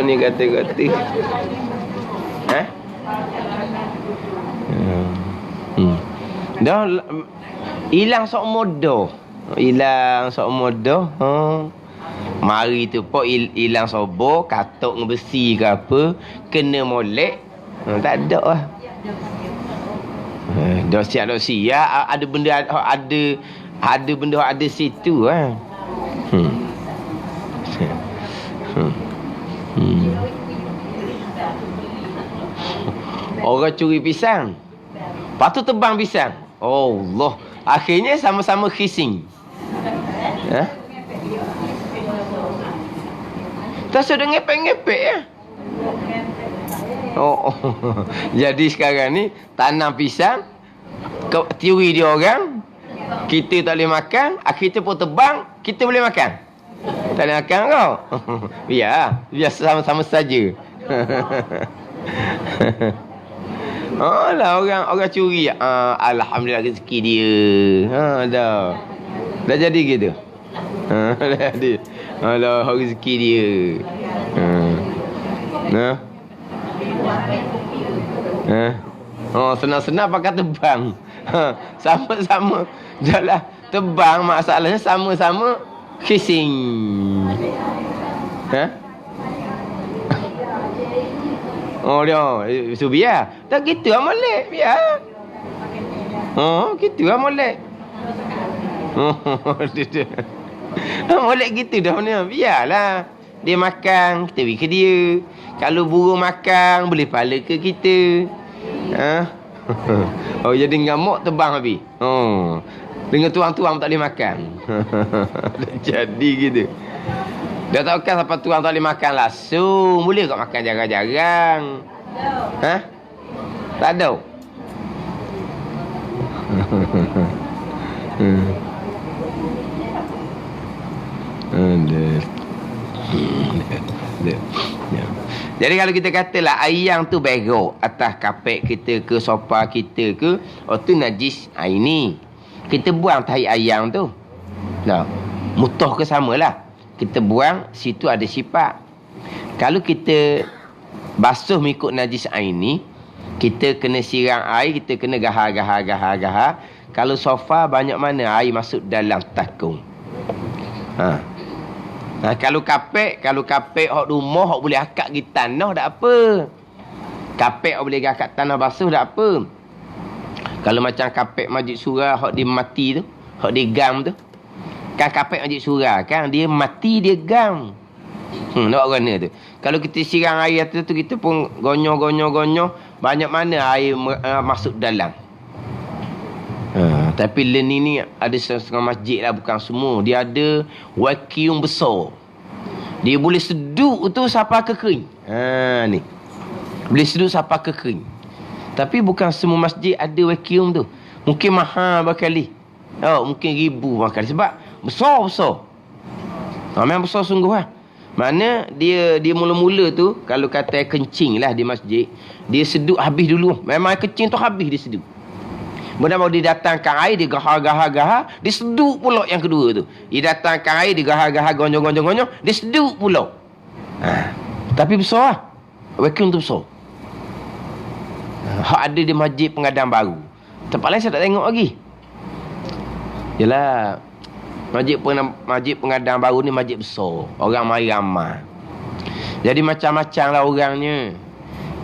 Dah hilang seumur dah. Mari tu pok hilang sobor, katok dengan besi ke apa, kena molek. Tak ada lah. Dah siap. Ada benda ada situ lah. Orang curi pisang. Lepas tu tebang pisang. Allah. Akhirnya sama-sama kissing. Tak sudah ngepek-ngepek ya. Jadi sekarang ni tanam pisang, teori dia orang, kita tak boleh makan, kita pun tebang, kita boleh makan. Tak boleh makan kau. Biar sama-sama saja. Lah orang curi. Alhamdulillah rezeki dia. Dah jadi gitu. Dah jadi. Rezeki dia. Nah. Oh, senang-senang pakai tebang. Sama-sama. Jalan tebang, masalahnya sama-sama kissing. Oh dia, so biar. Tak gitu lah molek, biar. Oh, gitu lah molek. Oh, molek gitu dah mana. Biarlah. Dia makan, kita beri ke dia. Kalau burung makan, boleh pala ke kita. Oh, jadi ngamuk tebang habis. Oh. Dengan tuang-tuang tak boleh makan. Jadi gitu. Dia tahu kan siapa tuang tak boleh makan langsung. Boleh kau makan jarang-jarang. Tak ada. Jadi kalau kita katalah ayam tu berok atas kapek kita ke sofa kita ke, oh tu najis. Ini kita buang tahi ayam tu. Nah, mutuh ke samalah. Kita buang, situ ada sifat. Kalau kita basuh mengikut najis ini, kita kena siram air, kita kena gahar. Kalau sofa banyak mana air masuk dalam takung. Kalau kapek hok rumah hok boleh akak di tanah tak apa. Kapek hok boleh akak tanah basuh tak apa. Kalau macam kapek Masjid Surah hok dia mati tu, hok dia gam tu. Kan kapek Masjid Surah kan dia mati dia gam. Nampak warna tu. Kalau kita siram air tu kita pun gonyoh banyak mana air masuk dalam. Tapi Learning ni ada setengah masjid lah, bukan semua. Dia ada vacuum besar. Dia boleh seduk tu sampai ke kering. Ni. Boleh seduk sampai ke kering. Tapi bukan semua masjid ada vacuum tu. Mungkin mahal berkali. Mungkin ribu berkali. Sebab besar. Memang besar sungguh lah. Mana dia mula-mula tu, kalau kata kencing lah di masjid, dia seduk habis dulu. Memang kencing tu habis dia seduk. Benar-benar dia datangkan air, dia gahar, dia seduk pula yang kedua tu. Dia datangkan air, dia gahar, gonyoh, dia seduk pula. Tapi besar lah. Vacuum tu besar. Hak ada di Masjid Pengadang Baru. Tempat lain saya tak tengok lagi. Yalah, Masjid Pengadang Baru ni masjid besar. Orang mari ramai. Jadi macam-macam lah orangnya.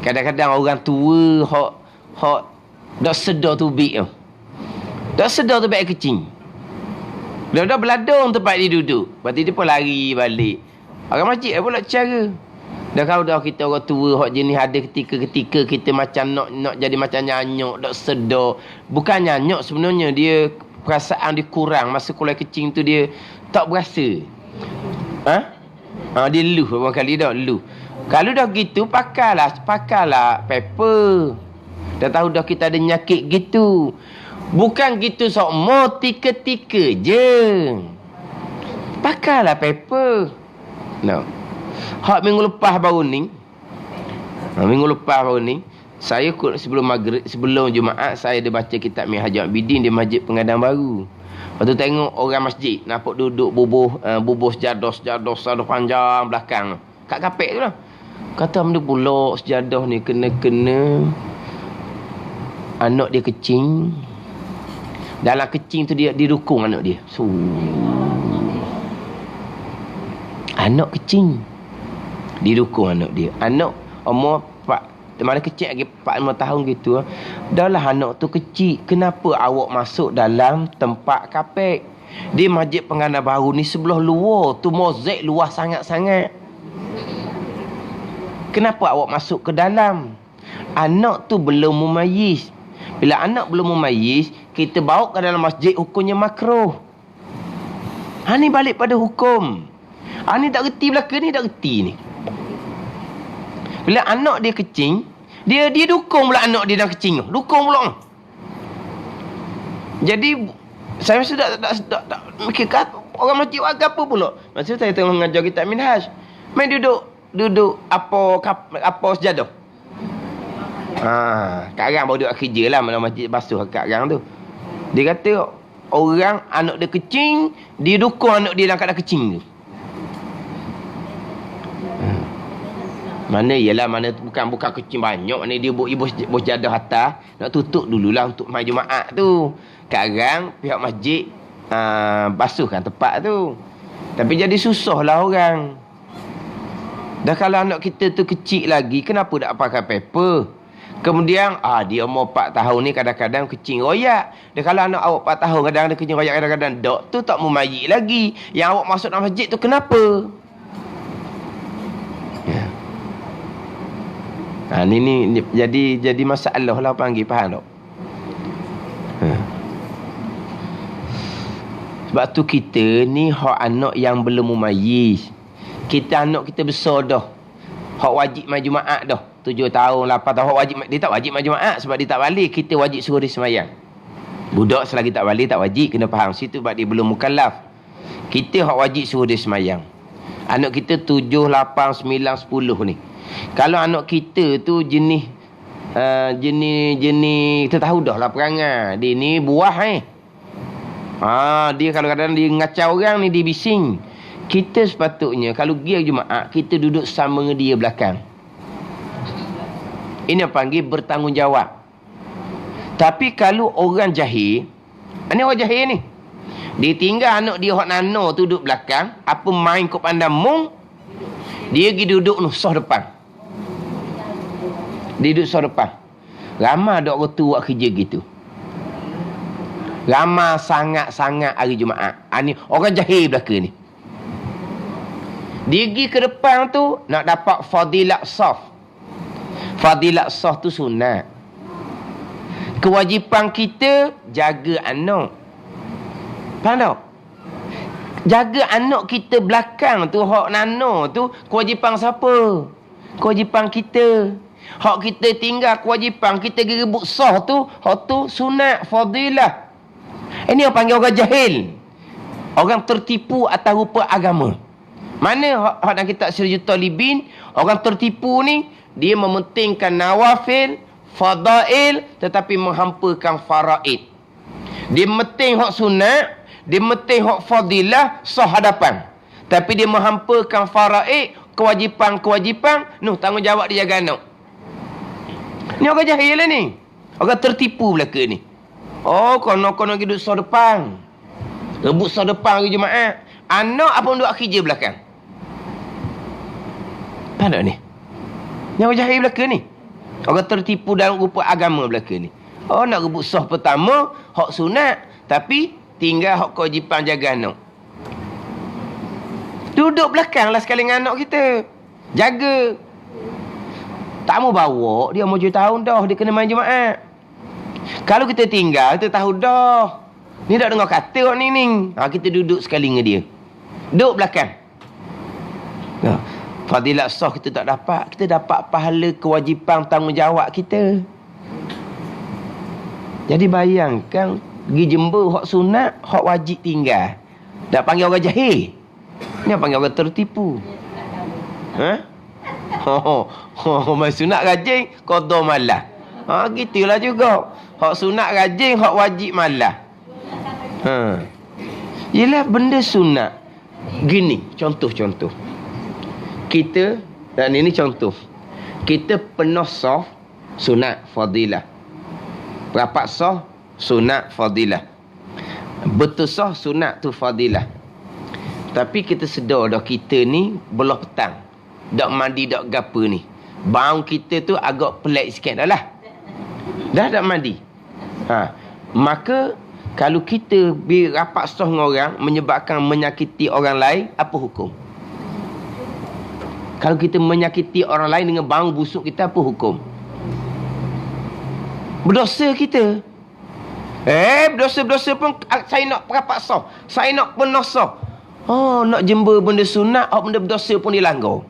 Kadang-kadang orang tua hak dah sedar tubik tu. Dah sedar tubik kecing. Dah beladung tempat dia duduk. Lepas tu dia pun lari balik. Orang masjid pula cara. Dah kalau dah kita orang tua hak jenis ada ketika kita macam nak jadi macam nyanyuk, dak sedar. Bukan nyanyuk sebenarnya, dia perasaan dia kurang masa keluar kecing tu, dia tak berasa. Dia luh berapa kali dah luh. Kalau dah gitu pakailah paper. Dah tahu dah kita ada nyakit gitu. Bukan gitu sok mau tika-tika je. Pakailah paper. No. Hak minggu lepas baru ni. Saya sebelum maghrib, sebelum Jumaat, saya ada baca kitab Minhajul Abidin di Masjid Pengadang Baru. Lepas tu tengok orang masjid nampak duduk bubuh sejadah panjang belakang. Kat kapek tu lah. Kata benda pula sejadah ni kena anak dia kecing. Dalam kecing tu dia dukung anak dia. Anak kecing. Didukung anak dia. Anak umur mana kecil lagi 4-5 tahun gitu. Dah lah anak tu kecil. Kenapa awak masuk dalam tempat kapek? Di Masjid Pengadang Baru ni sebelah luar tu mozaik luas sangat-sangat. Kenapa awak masuk ke dalam? Anak tu belum memayis. Bila anak belum memayis, kita bawa ke dalam masjid, hukumnya makruh. Ni balik pada hukum. Ni tak reti belaka ni, tak reti ni. Bila anak dia kecing, dia dukung pula anak dia dah kecing. Dukung pula. Jadi saya mesti tak mikir orang masjid agak apa pula. Masa saya tengah mengajar kitab Minhaj, main duduk apa sejadah. Sekarang baru duduk kerja lah dalam masjid basuh sekarang tu. Dia kata orang anak dia kecing, dia dukung anak dia dalam keadaan kecing tu. Mana ialah mana bukan kecil banyak ni dia bos jadah atas nak tutup dululah untuk mai Jumaat tu. Sekarang pihak masjid basuhkan tempat tu. Tapi jadi susahlah orang. Dah kalau anak kita tu kecil lagi, kenapa tak pakai paper? Kemudian dia umur 4 tahun ni kadang-kadang kecing royak. Dah kalau anak awak 4 tahun kadang-kadang kecing royak, kadang-kadang dok tu tak mau mayit lagi. Yang awak masuk dalam masjid tu kenapa? Ni jadi masalah lah panggil, faham tak? Sebab tu kita ni hak anak yang belum mumayyiz. Kita anak kita besar dah. Hak wajib mai Jumaat dah. 7 tahun, 8 tahun hak wajib. Dia tak wajib mai Jumaat sebab dia tak balik. Kita wajib suruh dia sembahyang. Budak selagi tak balik tak wajib, kena faham situ sebab dia belum mukallaf. Kita hak wajib suruh dia sembahyang. Anak kita 7, 8, 9, 10 ni. Kalau anak kita tu jenis kita tahu dah lah perangai. Dia ni buah dia kadang-kadang dia ngacau orang ni, dia bising. Kita sepatutnya kalau pergi Jumaat, kita duduk sama dengan dia belakang. Ini yang panggil bertanggungjawab. Tapi kalau orang jahil, ini orang jahil ni, dia tinggal anak dia hak nano tu duduk belakang, apa main kau pandang mung, dia pergi duduk soh depan. Dia duduk soh depan. Ramai ada orang tu buat kerja gitu. Ramai sangat-sangat hari Jumaat. Ni orang jahil belakang ni. Dia pergi ke depan tu nak dapat fadilat saf. Fadilat saf tu sunat. Kewajipan kita jaga anak. Faham tak? Jaga anak kita belakang tu, hak nano tu, kewajipan siapa? Kewajipan kita. Hak kita tinggal kewajipan kita rebut sah tu, hak tu sunat, fadilah. Ini yang panggil orang jahil. Orang tertipu atas rupa agama. Mana hak dalam kitab Sirajul Talibin, orang tertipu ni, dia mementingkan nawafil, fadail, tetapi menghampakan faraid. Dia mementing hak sunat, dia mementing hak fadilah, sah hadapan. Tapi dia menghampakan faraid, kewajipan-kewajipan, tanggungjawab dia jaga anak. Ni orang jahil lah ni. Orang tertipu belaka ni. Kono-kono duduk sah depan. Rebut sah depan hari Jumaat. Anak apa duduk kerja belakang. Faham tak ni? Ni orang jahil belaka ni. Orang tertipu dalam rupa agama belaka ni. Nak rebut sah pertama, hak sunat. Tapi tinggal hak kewajipan jaga anak. Duduk belakang lah sekali dengan anak kita. Jaga. Tak mau bawa, dia mau 7 tahun dah, dia kena main Jumaat. Kalau kita tinggal, kita tahu dah. Ni tak dengar kata ni. Kita duduk sekali dengan dia. Duduk belakang. Fadilat sah kita tak dapat. Kita dapat pahala kewajipan tanggungjawab kita. Jadi bayangkan, pergi jember hak sunat, hak wajib tinggal. Dah panggil orang jahil. Ni panggil orang tertipu. Mai sunat rajin, qada malah. Gitulah juga. Hak sunat rajin, hak wajib malah. Yelah benda sunat. Gini, contoh-contoh. Kita, dan ini contoh. Kita penuh sah, sunat, fadilah. Rapat sah, sunat, fadilah. Betul sah, sunat tu fadilah. Tapi kita sedar dah kita ni belah petang. Dak mandi, dak gapa ni. Bau kita tu agak pelik sikit dah lah. Dah dak mandi. Maka kalau kita rapat sah dengan orang menyebabkan menyakiti orang lain, apa hukum? Kalau kita menyakiti orang lain dengan bau busuk kita, apa hukum? Berdosa kita. Berdosa-berdosa pun saya nak rapat sah. Saya nak penuh sah. Nak jember benda sunat, benda berdosa pun dilanggar.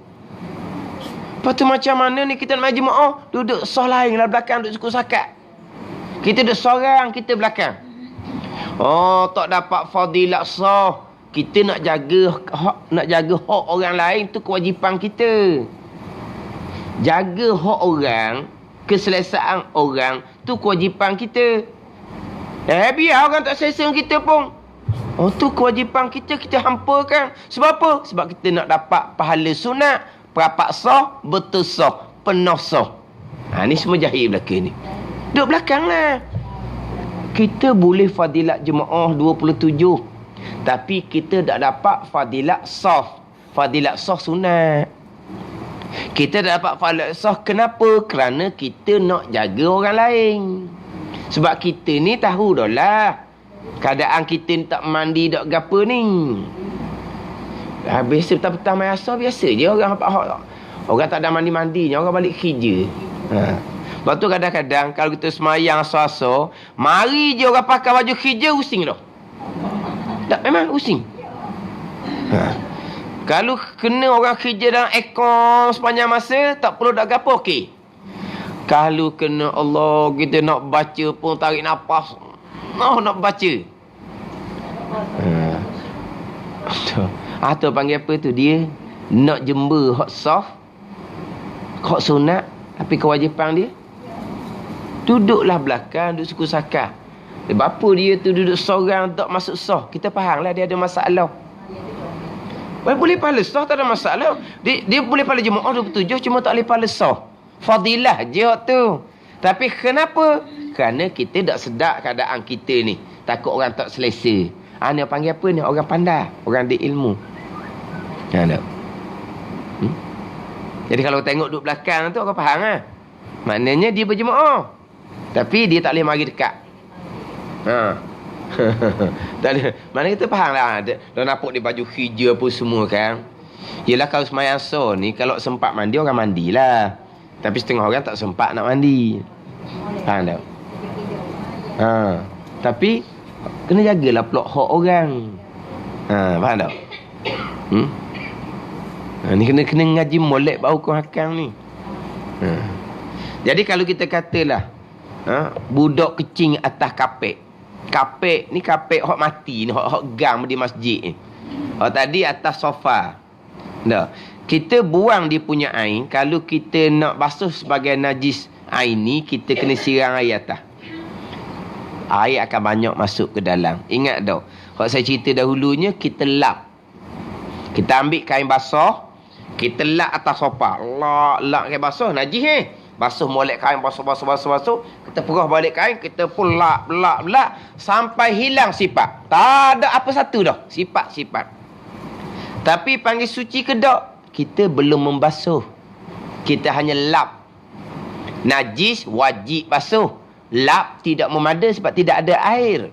Lepas tu macam mana ni kita nak main jemaah, duduk sah lain lah belakang, duduk suku sakat. Kita duduk seorang, kita belakang. Tak dapat fadilat sah. Kita nak jaga hak orang lain tu kewajipan kita. Jaga hak orang, keselesaan orang tu kewajipan kita. Biar orang tak selesa kita pun. Tu kewajipan kita hampakan. Sebab apa? Sebab kita nak dapat pahala sunat, perapat sah, betul sah, penuh sah. Ni semua jahil belakang ni. Duduk belakang lah. Kita boleh fadilat jemaah 27. Tapi kita tak dapat fadilat sah. Fadilat sah sunat. Kita tak dapat fadilat sah. Kenapa? Kerana kita nak jaga orang lain. Sebab kita ni tahu dah lah. Keadaan kita ni tak mandi, tak gapa ni. Biasa petang-petang main asar, biasa je orang tak ada mandi-mandinya, orang balik kerja. Lepas tu kadang-kadang kalau kita semayang asar-asar, mari je orang pakai baju kerja, using dah. Tak, memang using. Kalau kena orang kerja dalam aircon sepanjang masa, tak perlu dak gapo, okey. Kalau kena Allah, kita nak baca pun tarik nafas. Nak baca. Atau panggil apa tu dia? Nak jember hak sah, hak sunat, tapi kewajipan dia duduklah belakang, duduk suku sakar. Bapa dia tu duduk seorang tak masuk sah. Kita fahamlah dia ada masalah. Boleh pahala sah, tak ada masalah. Dia boleh pahala jemaah 27, cuma tak boleh pahala sah. Fadilah je tu. Tapi kenapa? Kerana kita tak sedar keadaan kita ni. Takut orang tak selesa. Ni panggil apa ni? Orang pandai. Orang ada ilmu. Tak? Jadi kalau tengok duduk belakang tu, orang faham lah. Maknanya dia berjemaah. Tapi dia tak boleh mari dekat. Tak boleh. Mana kita faham lah. Dah nampak dia baju hijau apa semua kan. Yelah kalau semayang asar ni, kalau sempat mandi, orang mandilah. Tapi setengah orang tak sempat nak mandi. Faham tak? Tapi kena jagalah pula hak orang. Faham tak? Ni kena ngaji molek bau hukum hakam ni. Jadi kalau kita katalah budak kecing atas kapek. Kapek ni kapek hak mati ni, hak gam di masjid ni. Hak tadi atas sofa. Dah. Kita buang dia punya air. Kalau kita nak basuh sebagai najis air ni, kita kena siram air atas. Air akan banyak masuk ke dalam. Ingat tak? Kalau saya cerita dahulunya, kita lap. Kita ambil kain basah, kita lap atas sofa. Lap kain basah, najis Basuh molek kain, basuh. Kita perah balik kain, kita pun lap. Sampai hilang sifat. Tak ada apa satu dah. Sifat. Tapi panggil suci ke tak? Kita belum membasuh. Kita hanya lap. Najis wajib basuh. Lap tidak memadai sebab tidak ada air.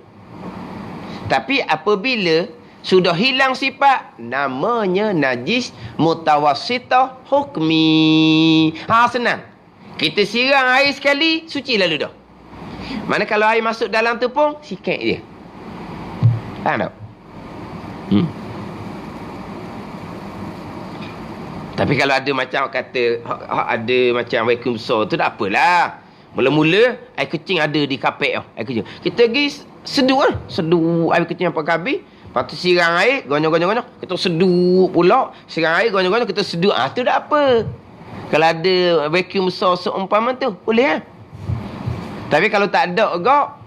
Tapi apabila sudah hilang sifat, namanya najis mutawassitah hukmi. Senang. Kita siram air sekali, suci lalu dah. Mana kalau air masuk dalam tu pun, sikit je. Faham tak? Tapi kalau ada macam kata, ada macam vacuum besar tu, tak apalah. Mula-mula, air kecing ada di kapek. Air kecing. Kita pergi seduh lah. Seduh air kecing apa habis. Lepas tu siram air, gonyong. Kita seduh pula. Siram air, gonyong. Kita seduh. Tu tak apa. Kalau ada vacuum besar seumpama tu, boleh lah. Tapi kalau tak ada agak,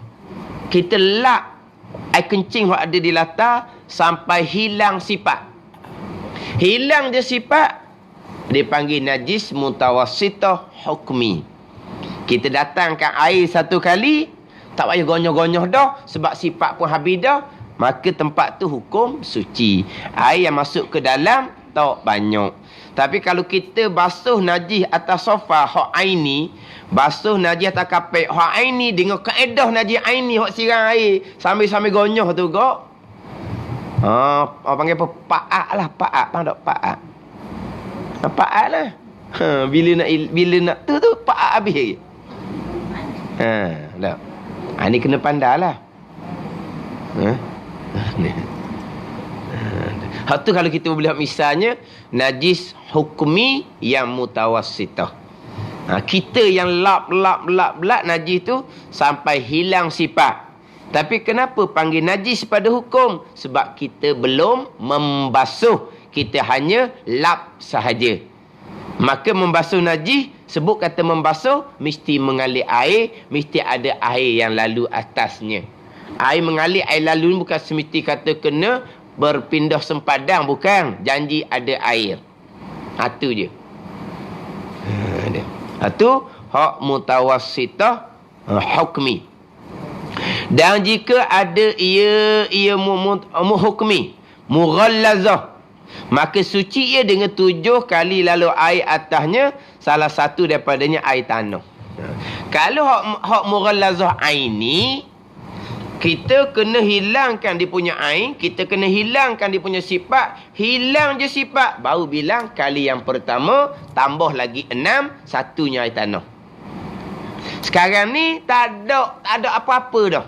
kita lap air kencing yang ada di latar sampai hilang sifat. Hilang je sifat, dipanggil najis mutawassitah hukmi. Kita datangkan air satu kali, tak payah gonyoh-gonyoh dah, sebab sifat pun habis dah, maka tempat tu hukum suci. Air yang masuk ke dalam tak banyak. Tapi kalau kita basuh najis atas sofa hak aini, basuh najis atas kapek hak aini dengan kaedah najis aini hak siram air sambil-sambil gonyoh tu gak. Orang panggil apa? Paak lah, paak. Faham tak? Paak. Paak lah. Bila nak tu paak habis lagi. Tak. Ni kena pandai lah. Hak tu kalau kita boleh misalnya najis hukmi yang mutawassitah. Kita yang lap najis tu sampai hilang sifat. Tapi kenapa panggil najis pada hukum? Sebab kita belum membasuh. Kita hanya lap sahaja. Maka membasuh najis, sebut kata membasuh, mesti mengalir air, mesti ada air yang lalu atasnya. Air mengalir, air lalu ni bukan semesti kata kena berpindah sempadan, bukan. Janji ada air. Itu je. Itu hak mutawassitah hukmi. Dan jika ada ia hukmi, mughallazah, maka suci ia dengan 7 kali lalu air atasnya, salah satu daripadanya air tanah. Kalau hak mughallazah aini, kita kena hilangkan dia punya ain, kita kena hilangkan dia punya sifat, hilang je sifat, baru bilang kali yang pertama, tambah lagi 6, satunya air tanah. Sekarang ni tak ada apa-apa dah.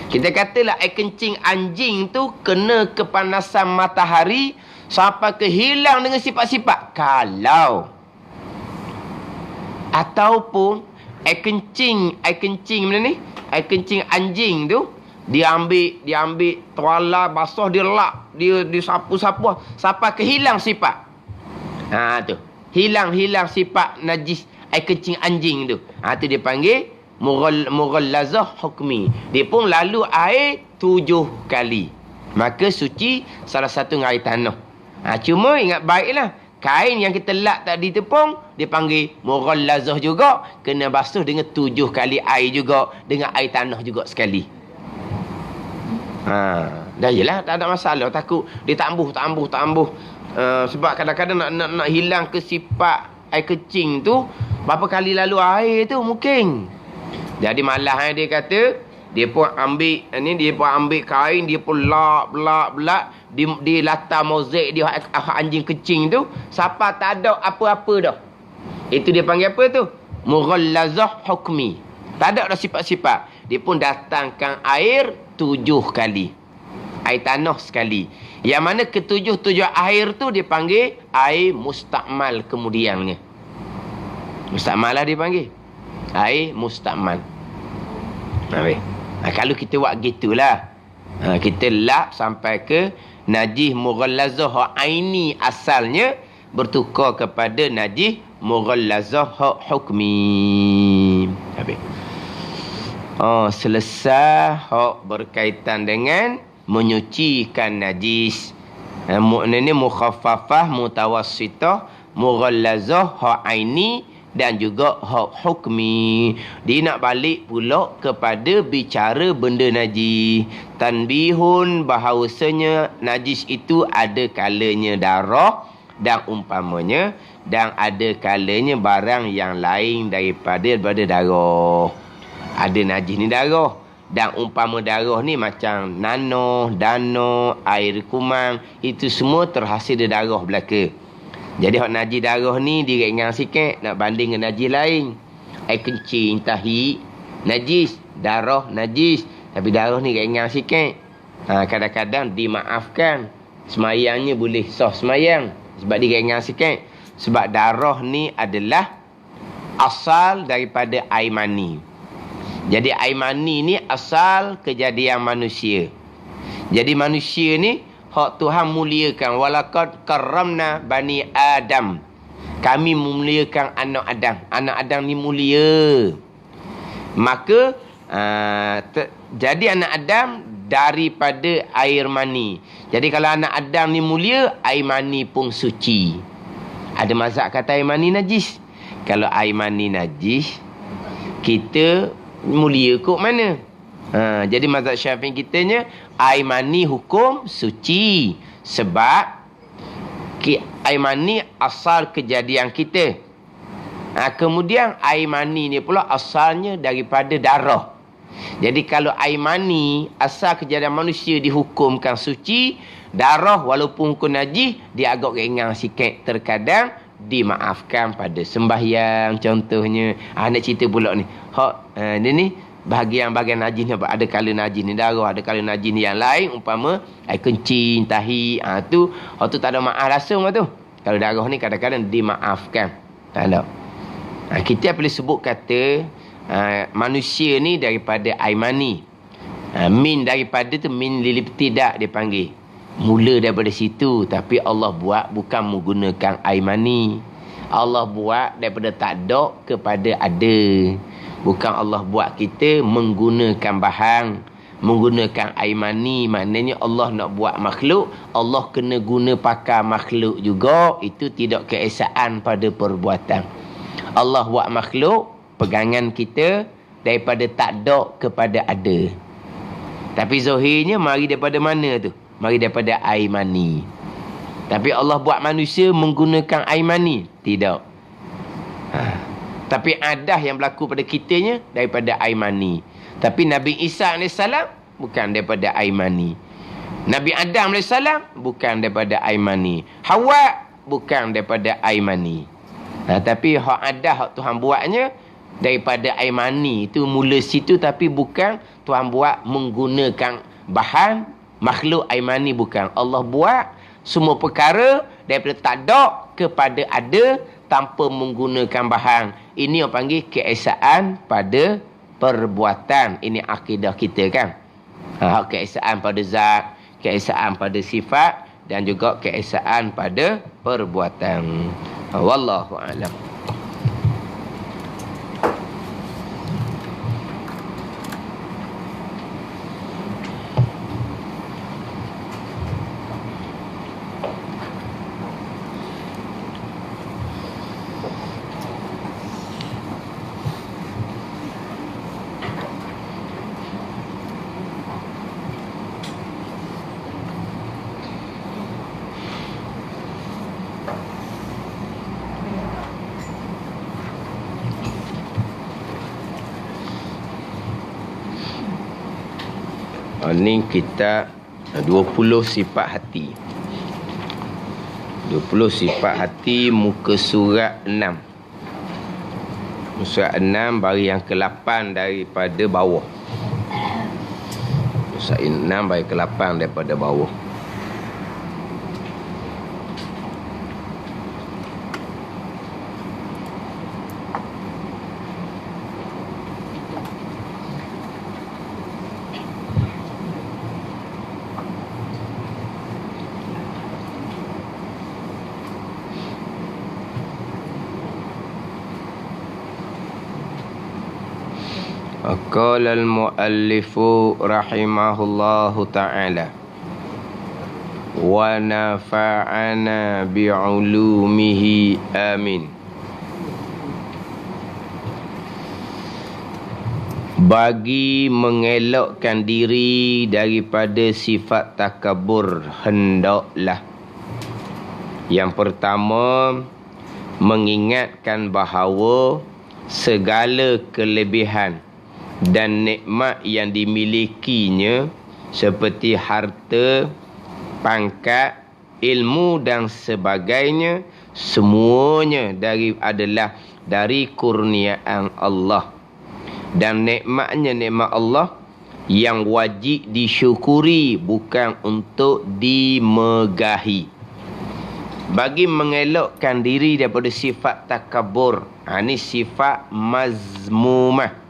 Kita katalah air kencing anjing tu kena kepanasan matahari sampai ke hilang dengan sifat-sifat. Kalau ataupun air kencing mana ni? Air kencing anjing tu dia ambil tuala basah, dia lap, dia sapu-sapu sampai ke hilang sifat. Tu. Hilang sifat najis air kencing anjing tu. Tu dia panggil mughallazah hukmi. Dia pun lalu air 7 kali. Maka suci salah satu dengan air tanah. Cuma ingat baiklah, kain yang kita lap tadi tu pun dia panggil mughallazah juga, kena basuh dengan 7 kali air juga, dengan air tanah juga sekali. Dah yelah, tak ada masalah. Takut dia tambah. Sebab kadang-kadang nak hilang ke sifat air kecing tu, berapa kali lalu air tu mungkin. Jadi malah dia kata, dia pun ambil kain, dia pun lap di latar mozaik dia anjing kecing tu, siapa tak ada apa-apa dah. Itu dia panggil apa tu? Mughallazah hukmi. Tak ada dah sifat-sifat. Dia pun datangkan air 7 kali. Air tanah sekali. Yang mana ke-7 air tu dia panggil air mustakmal kemudiannya. Mustakmal lah dia panggil. Air mustakmal. Kalau kita buat gitulah, kita lap sampai ke najis mughallazah aini asalnya bertukar kepada najis mughallazah hukmi. Selesai hak berkaitan dengan menyucikan najis. Ini mukhaffafah, mutawassitah, mughallazah hak aini dan juga hak hukmi. Dia nak balik pula kepada bicara benda najis. Tanbihun, bahawasanya najis itu ada kalanya darah dan umpamanya, dan ada kalanya barang yang lain daripada darah. Ada najis ni darah, dan umpama darah ni macam nanah, dana, air kumang, itu semua terhasil dari darah belaka. Jadi hak najis darah ni dia ringan sikit nak banding dengan najis lain. Air kencing, tahi najis, darah najis, tapi darah ni ringan sikit. Kadang-kadang dimaafkan, semayangnya boleh sah semayang sebab dia ringan sikit. Sebab darah ni adalah asal daripada air mani. Jadi air mani ni asal kejadian manusia. Jadi manusia ni hak Tuhan muliakan. Walaqad karramna bani Adam. Kami memuliakan anak Adam. Anak Adam ni mulia. Maka jadi anak Adam daripada air mani. Jadi kalau anak Adam ni mulia, air mani pun suci. Ada mazhab kata air mani najis. Kalau air mani najis, kita mulia kok mana? Jadi mazhab Syafi'i kitanya air mani hukum suci sebab air mani asal kejadian kita. Kemudian air mani ni pula asalnya daripada darah. Jadi kalau air mani asal kejadian manusia dihukumkan suci, darah walaupun hukum najis dia agak ringan sikit, terkadang dimaafkan pada sembahyang contohnya. Nak cerita pula ni. Ni bahagian-bahagian najis ni, ada kala najis ni darah, ada kala najis ni yang lain, umpama air kencing, tahi, tu tak ada maaf langsung lah tu. Kalau darah ni kadang-kadang dimaafkan. Tak ada. Kita boleh sebut kata manusia ni daripada air mani. Min daripada tu min lil ibtida' dia panggil. Mula daripada situ, tapi Allah buat bukan menggunakan air mani. Allah buat daripada tak ada kepada ada. Bukan Allah buat kita menggunakan bahan, menggunakan air mani. Maknanya Allah nak buat makhluk, Allah kena guna pakai makhluk juga. Itu tidak keesaan pada perbuatan. Allah buat makhluk, pegangan kita daripada tak ada kepada ada. Tapi zahirnya mari daripada mana tu? Mari daripada air mani. Tapi Allah buat manusia menggunakan air mani? Tidak. Tapi adah yang berlaku pada kitanya daripada air mani. Tapi Nabi Isa AS bukan daripada air mani. Nabi Adam AS bukan daripada air mani. Hawa bukan daripada air mani. Tapi hak adah hak Tuhan buatnya daripada air mani. Itu mula situ, tapi bukan Tuhan buat menggunakan bahan makhluk air mani, bukan. Allah buat semua perkara daripada tak ada kepada ada tanpa menggunakan bahan. Ini orang panggil keesaan pada perbuatan. Ini akidah kita kan. Keesaan pada zat, keesaan pada sifat dan juga keesaan pada perbuatan. Wallahu a'lam. Ini kita 20 sifat hati. 20 sifat hati, muka surat 6. Surat 6 baris yang ke-8 daripada bawah. Surat 6 baris ke-8 daripada bawah. Qala al-muallifu rahimahullahu ta'ala wa nafa'ana bi'ulumihi amin. Bagi mengelakkan diri daripada sifat takabur, hendaklah yang pertama mengingatkan bahawa segala kelebihan dan nikmat yang dimilikinya seperti harta, pangkat, ilmu dan sebagainya, semuanya adalah dari kurniaan Allah. Dan nikmatnya nikmat Allah yang wajib disyukuri, bukan untuk dimegahi. Bagi mengelakkan diri daripada sifat takabur, ini sifat mazmumah,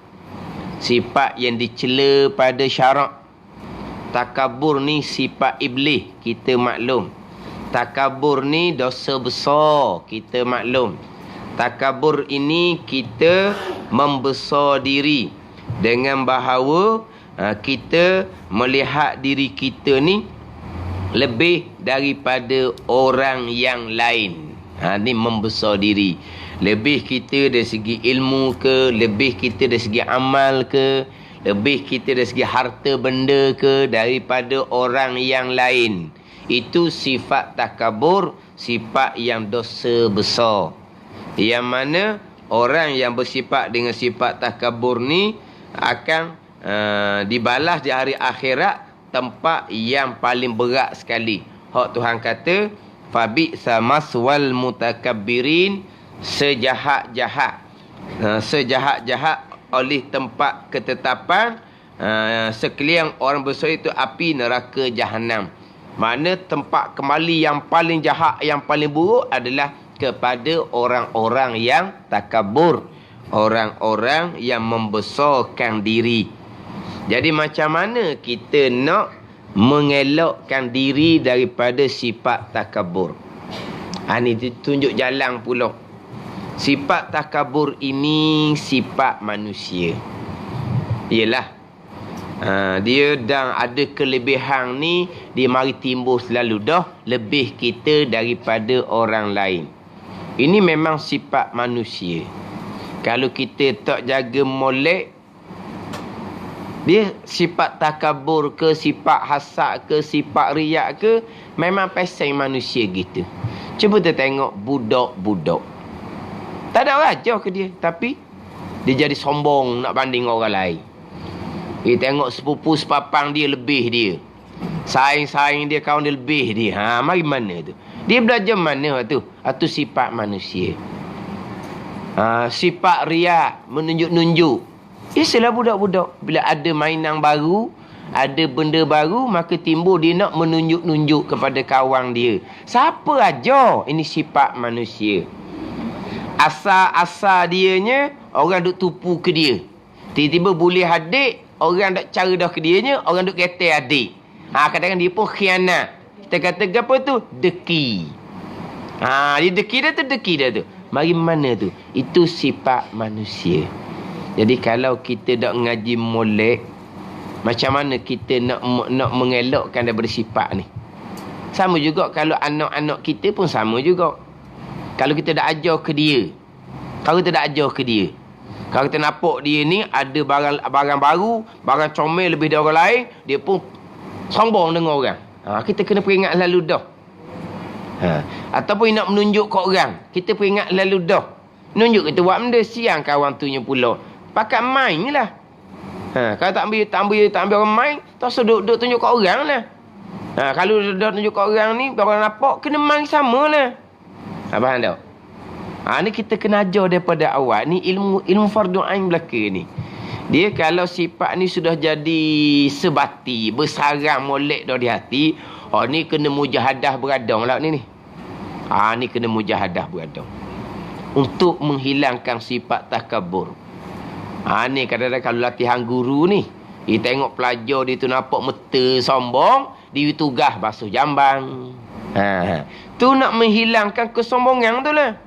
sifat yang dicela pada syarak. Takabur ni sifat iblis, kita maklum. Takabur ni dosa besar, kita maklum. Takabur ini kita membesar diri dengan bahawa kita melihat diri kita ni lebih daripada orang yang lain. Ini membesar diri. Lebih kita dari segi ilmu ke, lebih kita dari segi amal ke, lebih kita dari segi harta benda ke daripada orang yang lain. Itu sifat takabur, sifat yang dosa besar. Yang mana orang yang bersifat dengan sifat takabur ni akan dibalas di hari akhirat, tempat yang paling berat sekali. Hak Tuhan kata, fabi'sa maswal mutakabbirin, sejahat-jahat oleh tempat ketetapan sekalian orang besar itu api neraka jahanam. Mana tempat kembali yang paling jahat, yang paling buruk adalah kepada orang-orang yang takabur, orang-orang yang membesarkan diri. Jadi macam mana kita nak mengelakkan diri daripada sifat takabur? Ini tunjuk jalan pula. Sifat takabur ini sifat manusia. Ialah dia dan ada kelebihan ni, dia mari timbul selalu dah lebih kita daripada orang lain. Ini memang sifat manusia. Kalau kita tak jaga molek, dia sifat takabur ke, sifat hasad ke, sifat riak ke, memang pasal manusia gitu. Cuba kita tengok budak-budak. Tak ada raja ke dia, tapi dia jadi sombong nak banding orang lain. Dia tengok sepupu sepapang dia lebih dia. Saing-saing dia, kawan dia lebih dia. Mari mana tu? Dia belajar mana tu? Itu sifat manusia. Sifat riak, menunjuk-nunjuk. Isilah budak-budak. Bila ada mainan baru, ada benda baru, maka timbul dia nak menunjuk-nunjuk kepada kawan dia. Siapa aja? Ini sifat manusia. Asal-asal dianya, orang duk tupu ke dia. Tiba-tiba boleh adik, orang duk cara dah ke dianya, orang duk kata adik. Kadang-kadang dia pun khianat. Kita kata apa tu? Deki. Dia deki dah tu, deki dah tu. Mari mana tu? Itu sifat manusia. Jadi kalau kita dak ngaji molek, macam mana kita nak mengelakkan daripada sifat ni? Sama juga kalau anak-anak kita pun sama juga. Kalau kita dah ajar ke dia, kalau kita dah ajar ke dia, kalau kita nampak dia ni ada barang baru, barang comel lebih dari orang lain, dia pun sombong dengan orang. Kita kena peringat lalu dah. Ataupun nak menunjuk ke orang, kita peringat lalu dah. Nunjuk kita buat benda, siang kawan tunya pula. Pakat main je lah. Kalau tak ambil orang main, tak usah duduk tunjuk ke orang lah. Kalau dah tunjuk ke orang ni, orang nampak, kena main sama lah. Faham tak? Ni kita kena ajar daripada awal. Ni ilmu fardu ain belaka ni. Dia kalau sifat ni sudah jadi sebati, bersarang molek dah di hati, ni kena mujahadah beradang lah ni. Ni kena mujahadah beradang. Untuk menghilangkan sifat takabur. Ni kadang-kadang kalau latihan guru ni, dia tengok pelajar dia tu nampak meta sombong, dia tugas basuh jambang. Tu nak menghilangkan kesombongan tu lah.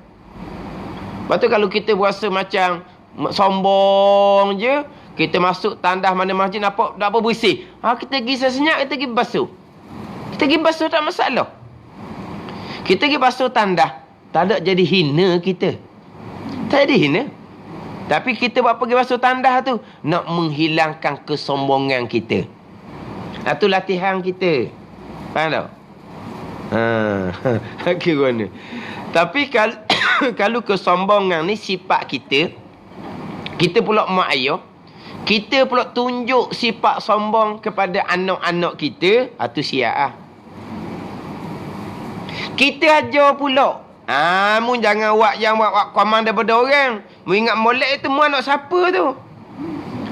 Lepas tu kalau kita berasa macam sombong je, kita masuk tandas mana masjid nampak tak apa bersih. Kita pergi senyap, kita pergi basuh. Kita pergi basuh tak masalah. Kita pergi basuh tandas, tak ada jadi hina kita. Tak jadi hina. Tapi kita buat pergi basuh tandas tu, nak menghilangkan kesombongan kita. Itu latihan kita. Faham tak? Kira mana? Tapi kalau kesombongan ni sifat kita pula mak ayah, kita pula tunjuk sifat sombong kepada anak-anak kita, itu siap. Kita ajar pula. Mu jangan buat komand daripada orang. Mu ingat molek itu mu anak siapa tu?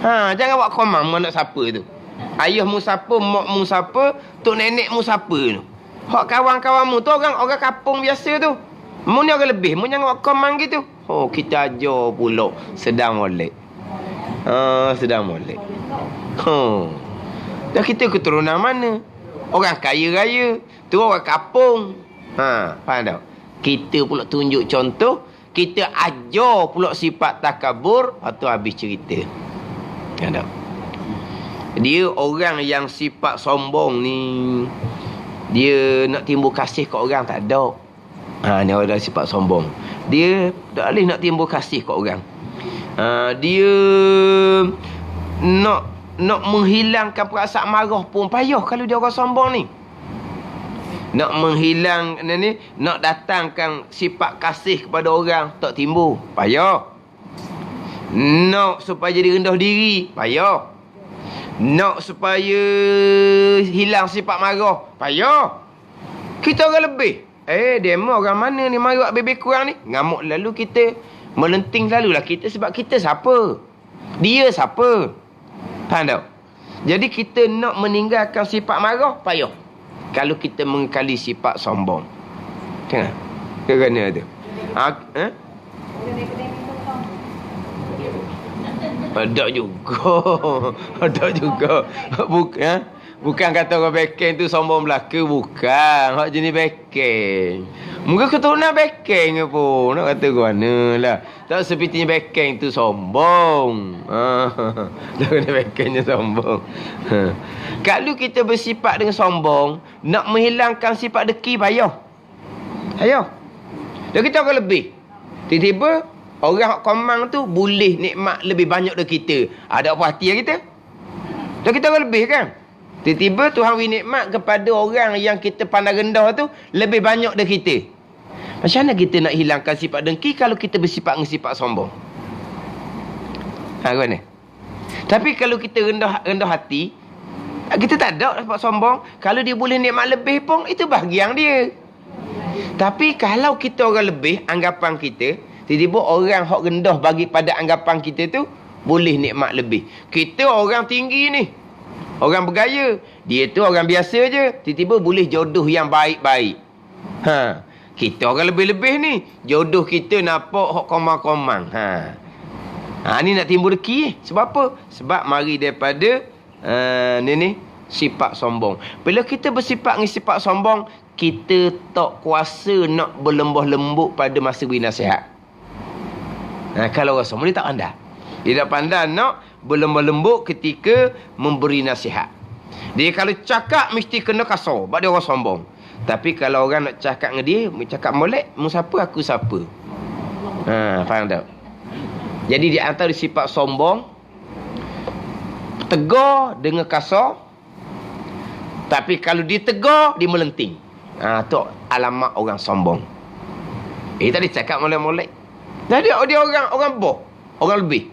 Jangan buat komand mu anak siapa tu. Ayah mu siapa, mak mu siapa, tok nenek mu siapa tu. Hak kawan-kawan mu tu orang kampung biasa tu. Mu ni orang lebih, mu jangan buat komand gitu. Kita ajar pula sedang molek. Sedang molek. Dah kita keturunan mana? Orang kaya raya, tu orang kampung. Faham tak? Kita pula tunjuk contoh, kita ajar pula sifat takabur, atau habis cerita. Faham tak? Dia orang yang sifat sombong ni, dia nak timbul kasih ke orang tak ada. Ni orang sifat sombong. Dia tak boleh nak timbul kasih ke orang. Dia nak menghilangkan perasaan marah pun payah kalau dia orang sombong ni. Nak menghilang ni, nak datangkan sifat kasih kepada orang tak timbul, payah. Nak supaya jadi rendah diri, payah. Nak supaya hilang sifat marah, payah. Kita orang lebih. Demo orang mana ni mari buat bebek kurang ni? Ngamuk lalu kita, melenting lalulah kita sebab kita siapa? Dia siapa? Faham tak? Jadi kita nak meninggalkan sifat marah, payah. Kalau kita mengkali sifat sombong. Tengok. Kerana tu. Ada juga. Ada juga. Bukan kata orang beken tu sombong belaka. Bukan. Hak jenis beken. Mungkin keturunan beken ke pun. Nak kata ke mana lah. Tak sepertinya beken tu sombong. Tak kena bekennya sombong. Kalau kita bersifat dengan sombong, nak menghilangkan sifat deki payah. Ayah. Dan kita akan lebih. Tiba-tiba Orang hak komang tu boleh nikmat lebih banyak dari kita. Ada apa hati kita? Dan kita orang lebih kan? Tiba-tiba Tuhan beri nikmat kepada orang yang kita pandang rendah tu lebih banyak dari kita. Macam mana kita nak hilangkan sifat dengki kalau kita bersifat dengan sifat sombong? Kan? Tapi kalau kita rendah hati, kita tak ada sifat sombong. Kalau dia boleh nikmat lebih pun, itu bahagian dia. Tapi kalau kita orang lebih, anggapan kita, tiba-tiba orang hak rendah bagi pada anggapan kita tu, boleh nikmat lebih. Kita orang tinggi ni, orang bergaya. Dia tu orang biasa je, tiba-tiba boleh jodoh yang baik-baik. Kita orang lebih-lebih ni, jodoh kita nampak hak komang-komang. Ni nak timbul deki. Sebab apa? Sebab mari daripada ni sifat sombong. Bila kita bersifat dengan sifat sombong, kita tak kuasa nak berlembah lembut pada masa beri nasihat. Kalau orang sombong, dia tak pandai. Dia tak pandai nak berlembah lembut ketika memberi nasihat. Dia kalau cakap mesti kena kasar, sebab dia orang sombong. Tapi kalau orang nak cakap dengan dia, cakap molek, mu siapa aku siapa. Faham tak? Jadi di antara sifat sombong, tegar dengan kasar. Tapi kalau dia tegar, dia melenting. Tu alamat orang sombong. Tadi cakap molek-molek. Jadi dia orang boh, orang lebih.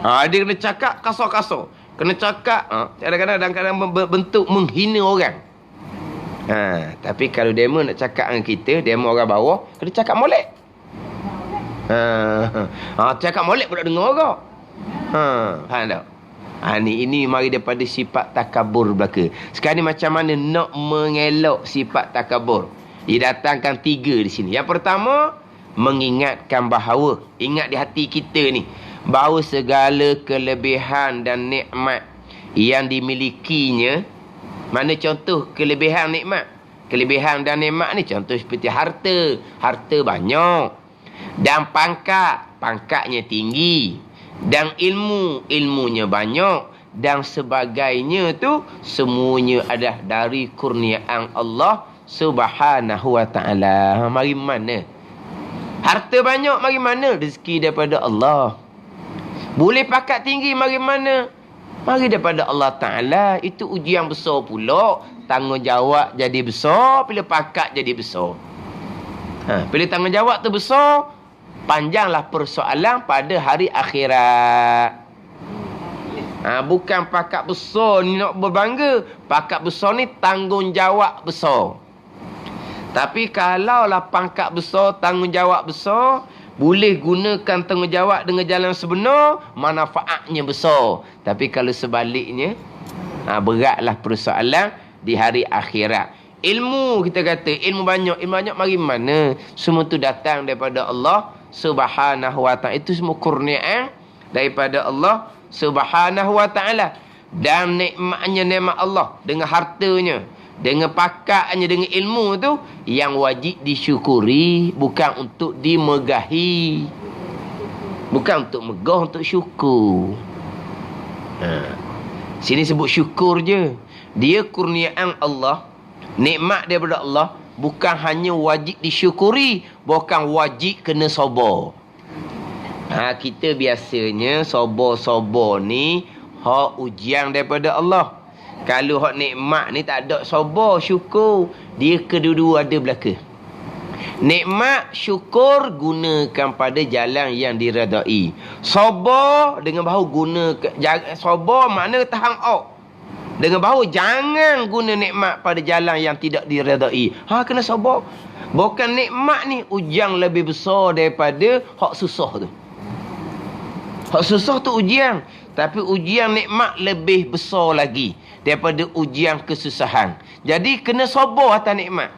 Dia kena cakap kasar-kasar. Kena cakap kadang-kadang bentuk menghina orang. Tapi kalau demo nak cakap dengan kita, demo orang bawah, kena cakap molek. Cakap molek pun nak dengar orang. Faham tak? Ini mari daripada sifat takabur belaka. Sekarang ni macam mana nak mengelak sifat takabur? Didatangkan 3 di sini. Yang pertama, mengingatkan bahawa, ingat di hati kita ni, bahawa segala kelebihan dan nikmat yang dimilikinya. Mana contoh kelebihan nikmat? Kelebihan dan nikmat ni contoh seperti harta. Harta banyak. Dan pangkatnya tinggi. Dan ilmunya banyak. Dan sebagainya tu semuanya adalah dari kurniaan Allah Subhanahu wa ta'ala. Mari mana? Harta banyak mari mana? Rezeki daripada Allah. Boleh pangkat tinggi mari mana? Mari daripada Allah Ta'ala. Itu ujian besar pula. Tanggungjawab jadi besar. Bila pangkat jadi besar. Bila tanggungjawab tu besar, panjanglah persoalan pada hari akhirat. Bukan pangkat besar ni nak berbangga. Pangkat besar ni tanggungjawab besar. Tapi kalaulah pangkat besar, tanggungjawab besar, boleh gunakan tanggungjawab dengan jalan sebenar, manfaatnya besar. Tapi kalau sebaliknya, beratlah persoalan di hari akhirat. Ilmu, kita kata ilmu banyak mari mana? Semua tu datang daripada Allah Subhanahu wa ta'ala. Itu semua kurniaan daripada Allah Subhanahu wa ta'ala. Dan nikmatnya nikmat Allah dengan hartanya, dengan pakatnya, dengan ilmu tu yang wajib disyukuri, bukan untuk dimegahi. Bukan untuk megah, untuk syukur. Sini sebut syukur je. Dia kurniaan Allah, nikmat daripada Allah, bukan hanya wajib disyukuri, bukan wajib kena sabar. Kita biasanya sabar-sabar ni hak ujian daripada Allah. Kalau hak nikmat ni tak ada sabar, syukur, dia kedua-dua ada belaka. Nikmat, syukur, gunakan pada jalan yang diredai. Sabar dengan bahu sabar makna tahan out. Dengan bahu jangan guna nikmat pada jalan yang tidak diredai. Kena sabar. Bukan nikmat ni ujian lebih besar daripada hak susah tu. Hak susah tu ujian. Tapi ujian nikmat lebih besar lagi daripada ujian kesusahan. Jadi kena sabar atas nikmat.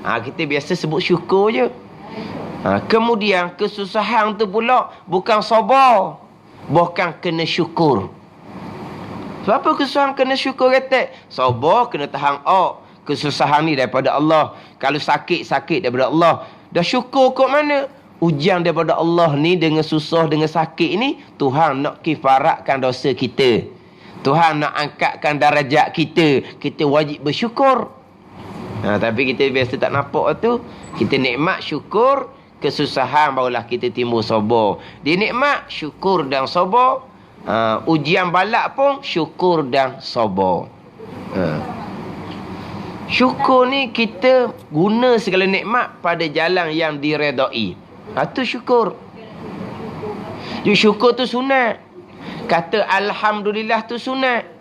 Kita biasa sebut syukur je. Kemudian kesusahan tu pula bukan sabar, bukan kena syukur. Sebab apa kesusahan kena syukur kata? Sabar kena tahan kesusahan ni daripada Allah. Kalau sakit daripada Allah. Dah syukur kok mana? Ujian daripada Allah ni dengan susah, dengan sakit ni, Tuhan nak kifaratkan dosa kita. Tuhan nak angkatkan darajat kita. Kita wajib bersyukur. Tapi kita biasa tak nampak tu. Kita nikmat syukur, kesusahan barulah kita timbul sabar. Dia nikmat, syukur dan sabar. Ujian balak pun syukur dan sabar. Syukur ni kita guna segala nikmat pada jalan yang diredai. Itu syukur. Jadi syukur tu sunat. Kata Alhamdulillah tu sunat.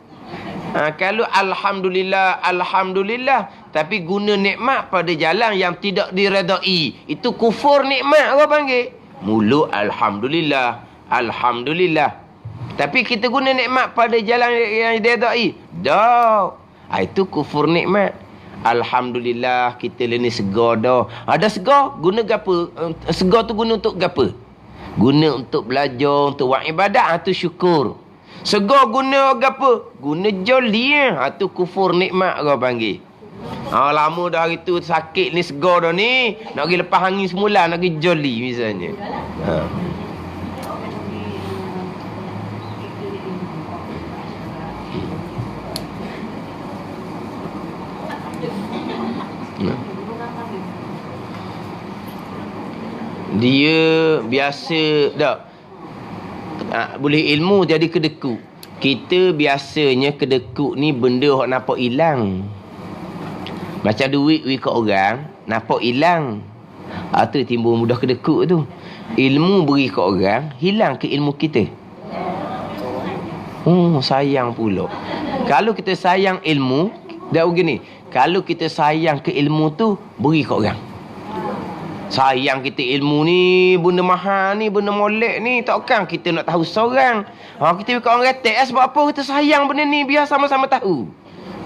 Kalau Alhamdulillah, Alhamdulillah, tapi guna nikmat pada jalan yang tidak diredai, itu kufur nikmat orang panggil. Mulut Alhamdulillah, Alhamdulillah, tapi kita guna nikmat pada jalan yang diredai, dah, itu kufur nikmat. Alhamdulillah, kita ni segar dah. Ada segar, guna gapo? Segar tu guna untuk gapo? Guna untuk belajar, untuk buat ibadat, itu syukur. Segar guna apa? Guna joli. Itu kufur nikmat orang panggil. Lama dah hari tu sakit ni, segar dah ni. Nak pergi lepas angin semula, nak pergi joli misalnya. Dia biasa tak? Boleh ilmu jadi kedekut. Kita biasanya kedekut ni benda hok nampak hilang. Macam duit kat orang, nampak hilang. Tu timbul mudah kedekut tu. Ilmu beri kat orang, hilang ke ilmu kita. Sayang pula. Kalau kita sayang ilmu, dah begini. Kalau kita sayang ke ilmu tu, beri kat orang. Sayang kita ilmu ni, benda mahal ni, benda molek ni, takkan kita nak tahu seorang. Kita bagi orang retek, sebab apa kita sayang benda ni, biar sama-sama tahu.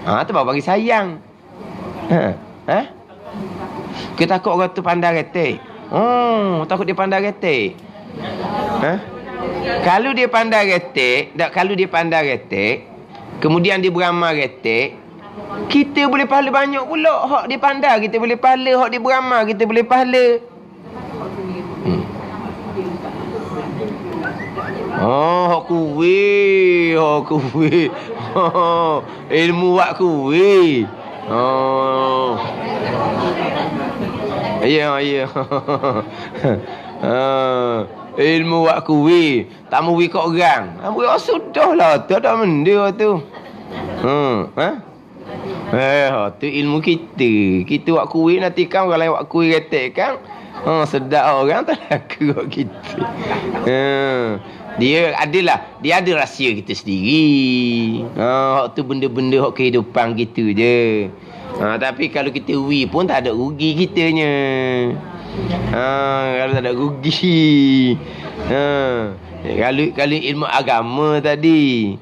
Tu baru bagi sayang. Kita takut orang tu pandai retek. Takut dia pandai retek. Kalau dia pandai retek, kalau dia pandai retek, kemudian dia beramal retek, kita boleh pahala banyak pula. Hak dia pandai, kita boleh pahala. Hak dia beramal, kita boleh pahala. Hak kuih. Hak kuih. Ilmu wak kuih. Ya. Ilmu wak kuih. Tak mau kat orang. Sudahlah. Tak ada benda tu. Tu ilmu kita. Kita buat kuih nanti kan orang lain buat kuih retek kan. Sedap orang tak laku kat kita. Dia ada rahsia kita sendiri. Tu benda-benda hak kehidupan gitu je. Tapi kalau kita pun tak ada rugi kitanya. Kalau tak ada rugi. Kalau ilmu agama tadi,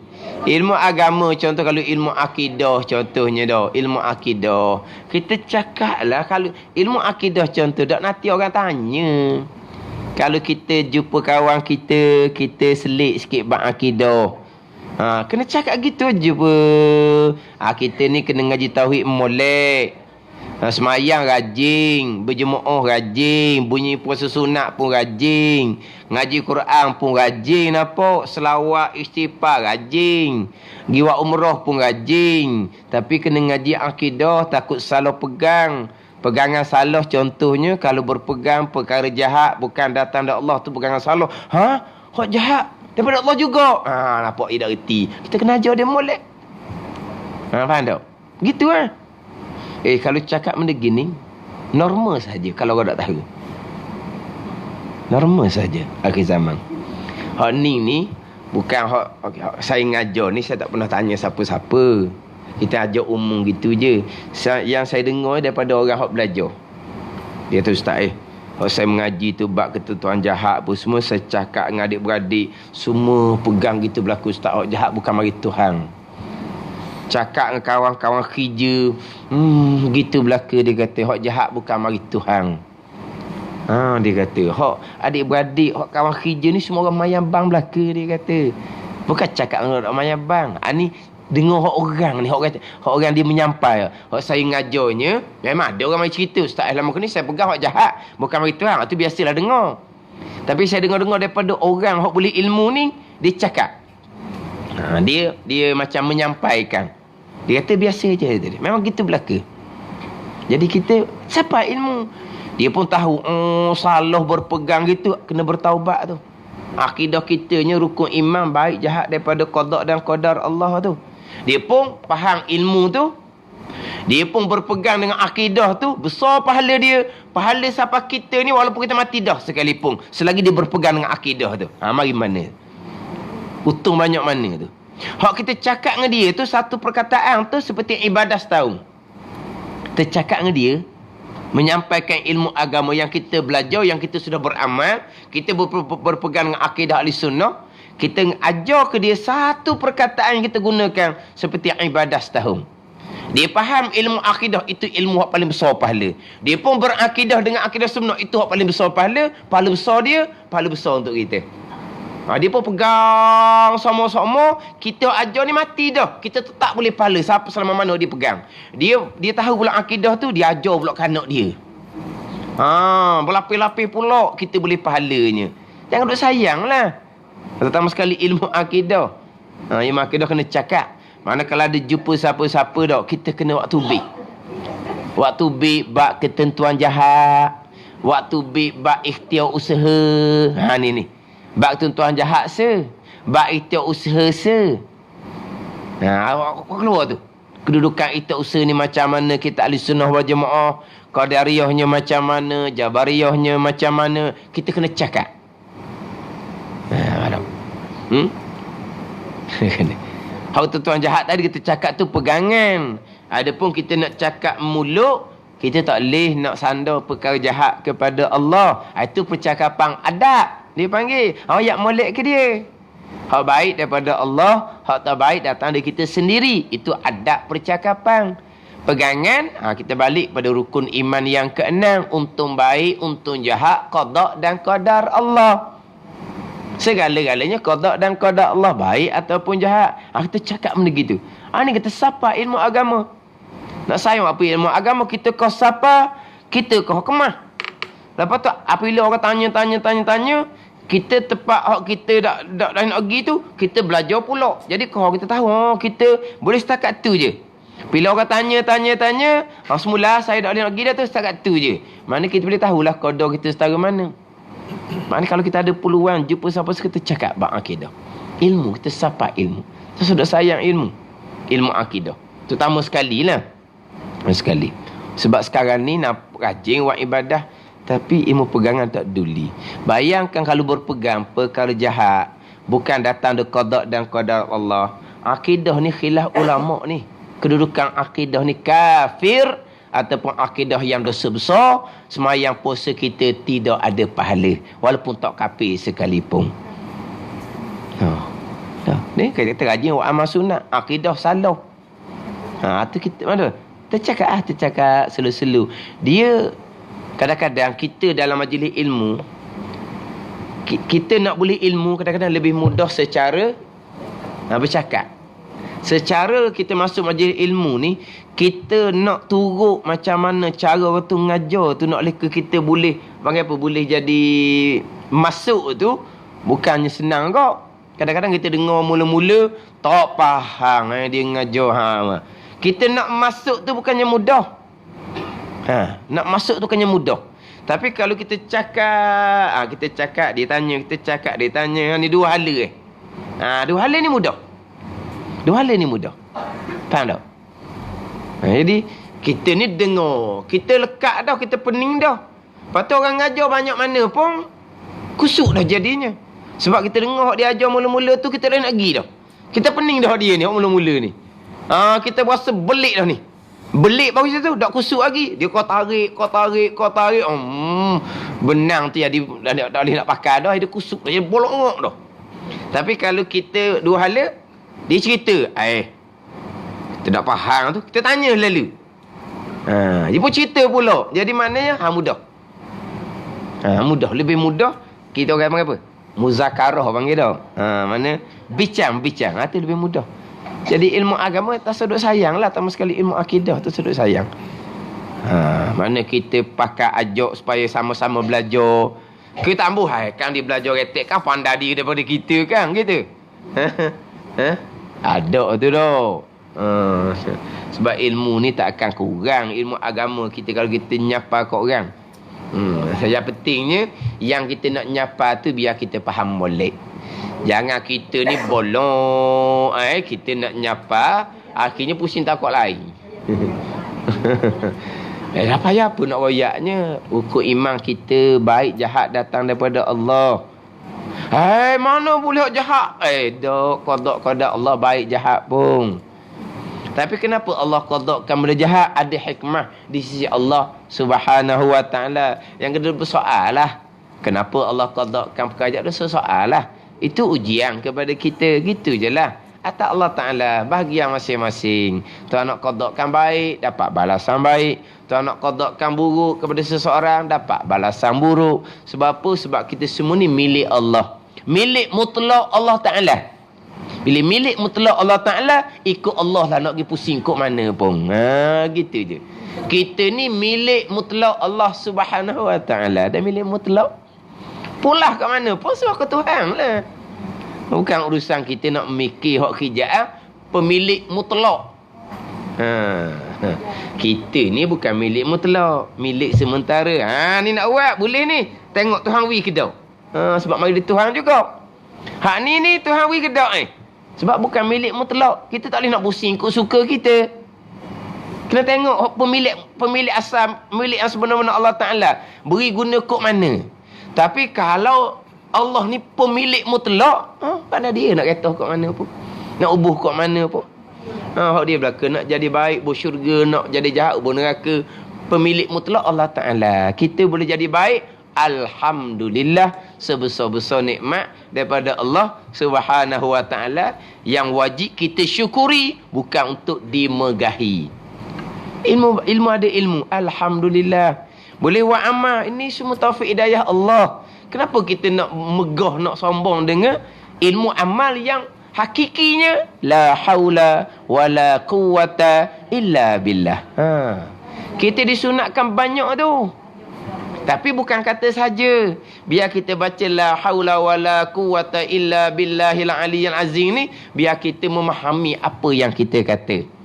ilmu agama contoh, kalau ilmu akidah contohnya dah, ilmu akidah kita cakaplah. Kalau ilmu akidah contoh dak nanti orang tanya. Kalau kita jumpa kawan kita selit sikit bab akidah, kena cakap gitu je pun. Kita ni kena ngaji tauhid molek. Semayang rajin, berjemaah rajin, bunyi puasa sunat pun rajin, ngaji Quran pun rajin, nampak, selawat istighfar rajin, giwa umrah pun rajin. Tapi kena ngaji akidah, takut salah pegang. Pegangan salah contohnya, kalau berpegang perkara jahat bukan datang dari Allah, tu pegangan salah. Hak jahat daripada Allah juga. Nampak dia tak reti. Kita kena ajar dia molek. Faham tak? Gitu kalau cakap benda gini, normal saja kalau orang tak tahu. Normal saja akhir zaman. Hak ni bukan hak saya ngajar ni, saya tak pernah tanya siapa-siapa. Kita ajar umum gitu je. Yang saya dengar daripada orang hak belajar. Dia tu ustaz hak saya mengaji tu bab ketentuan jahat pun semua saya cakap dengan adik-beradik, semua pegang gitu berlaku ustaz. Hak jahat bukan mari Tuhan. Cakap dengan kawan-kawan kerja, gitu belaka dia kata, hak jahat bukan mari Tuhan. Dia kata, hak adik-beradik, hak kawan kerja ni semua orang mayang bang belaka dia kata. Bukan cakap dengan orang mayang bang. Ni dengar hak orang ni, hak orang dia menyampai. Hak saya ngajarnya, memang ada orang mari cerita, ustaz lama ni saya pegang hak jahat bukan mari Tuhan. Itu biasalah dengar. Tapi saya dengar-dengar daripada orang hak boleh ilmu ni, dia cakap. Dia macam menyampaikan. Dia kata biasa je tadi. Memang gitu belaka. Jadi kita siapa ilmu? Dia pun tahu, salah berpegang gitu, kena bertaubat tu. Akidah kitanya rukun iman baik jahat daripada qada dan qadar Allah tu. Dia pun faham ilmu tu. Dia pun berpegang dengan akidah tu, besar pahala dia. Pahala siapa kita ni walaupun kita mati dah sekalipun, selagi dia berpegang dengan akidah tu. Mari mana? Untung banyak mana tu. Hak kita cakap dengan dia tu, satu perkataan tu seperti ibadah setahun. Kita cakap dengan dia, menyampaikan ilmu agama yang kita belajar, yang kita sudah beramal, kita berpegang dengan akidah ahli sunnah, kita ajar ke dia satu perkataan yang kita gunakan seperti ibadah setahun. Dia faham ilmu akidah itu ilmu yang paling besar pahala. Dia pun berakidah dengan akidah sunnah, itu yang paling besar pahala. Pahala besar dia, pahala besar untuk kita. Dia pun pegang sama-sama. Kita ajar ni mati dah, kita tetap boleh pahala siapa selama mana dia pegang. Dia tahu pula akidah tu, dia ajar pula kanak dia. Berlapis-lapis pula kita boleh pahalanya. Jangan duk sayang lah. Terutama sekali ilmu akidah. Ilmu akidah kena cakap. Mana kalau ada jumpa siapa-siapa dah, kita kena waktu bik. Waktu bik bak ketentuan jahat. Waktu bik bak ikhtiar usaha. Ni. Bak ketentuan jahat se. Bak ikhtiar usaha se. Awak keluar tu. Kedudukan ikhtiar usaha ni macam mana, kita ahli sunnah wal jamaah. Qadariyahnya macam mana, Jabariyahnya macam mana. Kita kena cakap. Kena. Hak tuan jahat tadi kita cakap tu pegangan. Adapun kita nak cakap mulut, kita tak boleh nak sandar perkara jahat kepada Allah. Itu percakapan adab. Dia panggil. Ayat molek ke dia? Hak baik daripada Allah, hak tak baik datang dari kita sendiri. Itu adab percakapan. Pegangan, kita balik pada rukun iman yang keenam. Untung baik, untung jahat, qada dan qadar Allah. Segala-galanya qada dan qadar Allah, baik ataupun jahat. Kita cakap benda gitu. Ni kita sapa ilmu agama. Nak sayang apa ilmu agama, kita kau sapa, kita kau kemah. Lepas tu apabila orang tanya, kita tepat hak kita dak nak pergi tu, kita belajar pula. Jadi kau kita tahu, kita boleh setakat tu je. Bila orang tanya, semula saya dak boleh nak pergi dah tu, setakat tu je. Mana kita boleh tahulah qada kita setara mana. Maknanya kalau kita ada peluang jumpa siapa, kita cakap bab akidah. Ilmu, kita sapa ilmu. Kita sudah sayang ilmu akidah. Terutama sekali lah. Sekali. Sebab sekarang ni nak rajin buat ibadah, tapi ilmu pegangan tak peduli. Bayangkan kalau berpegang perkara jahat, bukan datang dari qada dan qadar Allah. Akidah ni khilaf ulama ni. Kedudukan akidah ni kafir ataupun akidah yang dosa besar, semayang puasa kita tidak ada pahala walaupun tak kafir sekalipun. Ni kita rajin buat amal sunat, akidah salah. Tu kita mana? Tercakap selu-selu. Dia kadang-kadang kita dalam majlis ilmu, kita nak boleh ilmu kadang-kadang lebih mudah secara bercakap. Secara kita masuk majlis ilmu ni, kita nak turut macam mana cara orang tu mengajar tu, nak leka kita boleh panggil apa, boleh jadi masuk tu bukannya senang kok. Kadang-kadang kita dengar mula-mula tak faham dia mengajar. Kita nak masuk tu bukannya mudah. Nak masuk tu bukannya mudah. Tapi kalau kita cakap, kita cakap dia tanya, kita cakap dia tanya, ni dua hala dua hala ni mudah. Dua hala ni mudah. Faham tak? Jadi kita ni dengar, kita lekat dah, kita pening dah. Lepas tu orang ngajar banyak mana pun kusuk dah jadinya. Sebab kita dengar dia ajar mula-mula tu, kita dah nak pergi dah. Kita pening dah dia ni, mula-mula ni. Kita berasa belik dah ni. Belik baru situ, tak kusuk lagi. Dia kau tarik. Benang tu jadi tak boleh nak pakai dah, dia kusuk dah, dia bolok ngok dah. Tapi kalau kita dua hala, dia cerita, kita tak faham tu, kita tanya lalu. Dia pun cerita pula. Jadi maknanya mudah. Mudah, lebih mudah. Kita orang panggil apa? Muzakarah panggil dah. Mana bincang. Itu lebih mudah. Jadi ilmu agama tak sedut sayang lah, tambah sekali ilmu akidah tu sedut sayang. Mana kita pakai ajak supaya sama-sama belajar. Kita ambuh kan dia belajar retek kan pandai dia daripada kita kan gitu. Ada tu dah. Sebab ilmu ni tak akan kurang. Ilmu agama kita kalau kita nyapa kat orang. Yang pentingnya yang kita nak nyapa tu biar kita faham molek. Jangan kita ni bolong, kita nak nyapa, akhirnya pusing takut lain. Apa pun nak royaknya. Ukur iman kita baik jahat datang daripada Allah. Mana boleh jahat? Dok, qada Allah baik jahat pun. Tapi kenapa Allah qadakkan benda jahat? Ada hikmah di sisi Allah Subhanahu wa taala. Yang kedua bersoal lah. Kenapa Allah qadakkan perkara jahat? Soal lah. Itu ujian kepada kita. Gitu je lah. Atas Allah Ta'ala bahagian masing-masing. Tuhan nak qadakkan baik, dapat balasan baik. Tuhan nak qadakkan buruk kepada seseorang, dapat balasan buruk. Sebab apa? Sebab kita semua ni milik Allah. Milik mutlak Allah Ta'ala. Bila milik mutlak Allah Ta'ala, ikut Allah lah nak pergi pusing ikut mana pun. Gitu je. Kita ni milik mutlak Allah Subhanahu wa Ta'ala. Dan milik mutlak pulah kat mana pun sebab ke Tuhan lah. Bukan urusan kita nak mikir hak kerjaan pemilik mutlak. Kita ni bukan milik mutlak, milik sementara. Ni nak buat boleh ni. Tengok Tuhan wi ke dak. Sebab mari Tuhan juga. Hak ni Tuhan wi ke dak Sebab bukan milik mutlak. Kita tak boleh nak pusing ikut suka kita. Kena tengok pemilik asal, milik yang sebenar-benar Allah Ta'ala. Beri guna kok mana. Tapi kalau Allah ni pemilik mutlak, pada dia nak kata kat mana pun. Nak ubuh kat mana pun. Hak dia belaka nak jadi baik, bersyurga, nak jadi jahat, neraka. Pemilik mutlak Allah Ta'ala. Kita boleh jadi baik, alhamdulillah, sebesar-besar nikmat daripada Allah Subhanahu wa Ta'ala yang wajib kita syukuri, bukan untuk dimegahi. Ilmu ada ilmu, alhamdulillah. Boleh buat amal. Ini semua taufik hidayah Allah. Kenapa kita nak megah, nak sombong dengan ilmu amal yang hakikinya la haula wala quwata illa billah. Kita disunatkan banyak tu. Tapi bukan kata saja. Biar kita baca la haula wala quwata illa billahil aliyyil azim ni, biar kita memahami apa yang kita kata.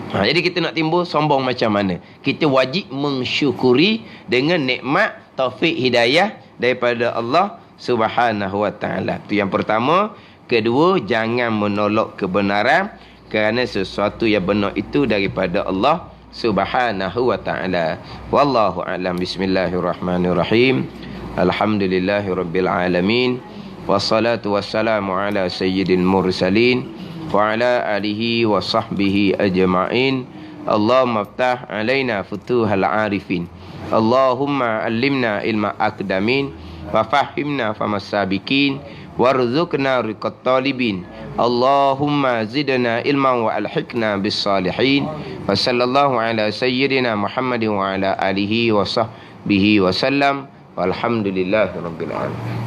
Jadi kita nak timbul sombong macam mana? Kita wajib mensyukuri dengan nikmat taufik hidayah daripada Allah Subhanahu wa Ta'ala. Itu yang pertama. Kedua, jangan menolak kebenaran kerana sesuatu yang benar itu daripada Allah Subhanahu wa Ta'ala. Wallahu a'lam. Bismillahirrahmanirrahim. Alhamdulillahirabbil alamin. Wassalatu wassalamu ala sayyidil mursalin wa ala alihi wa sahbihi ajma'in. Allahumma aftah alaina futuhal arifin. Allahumma allimna ilma akdamin wa fahimna famas sabiqin warzuqna riqat talibin. Allahumma zidna ilman wa alhiqna bis salihin. Wa sallallahu ala sayyidina Muhammadin wa ala alihi wa sahbihi wa sallam. Walhamdulillahirabbil alamin.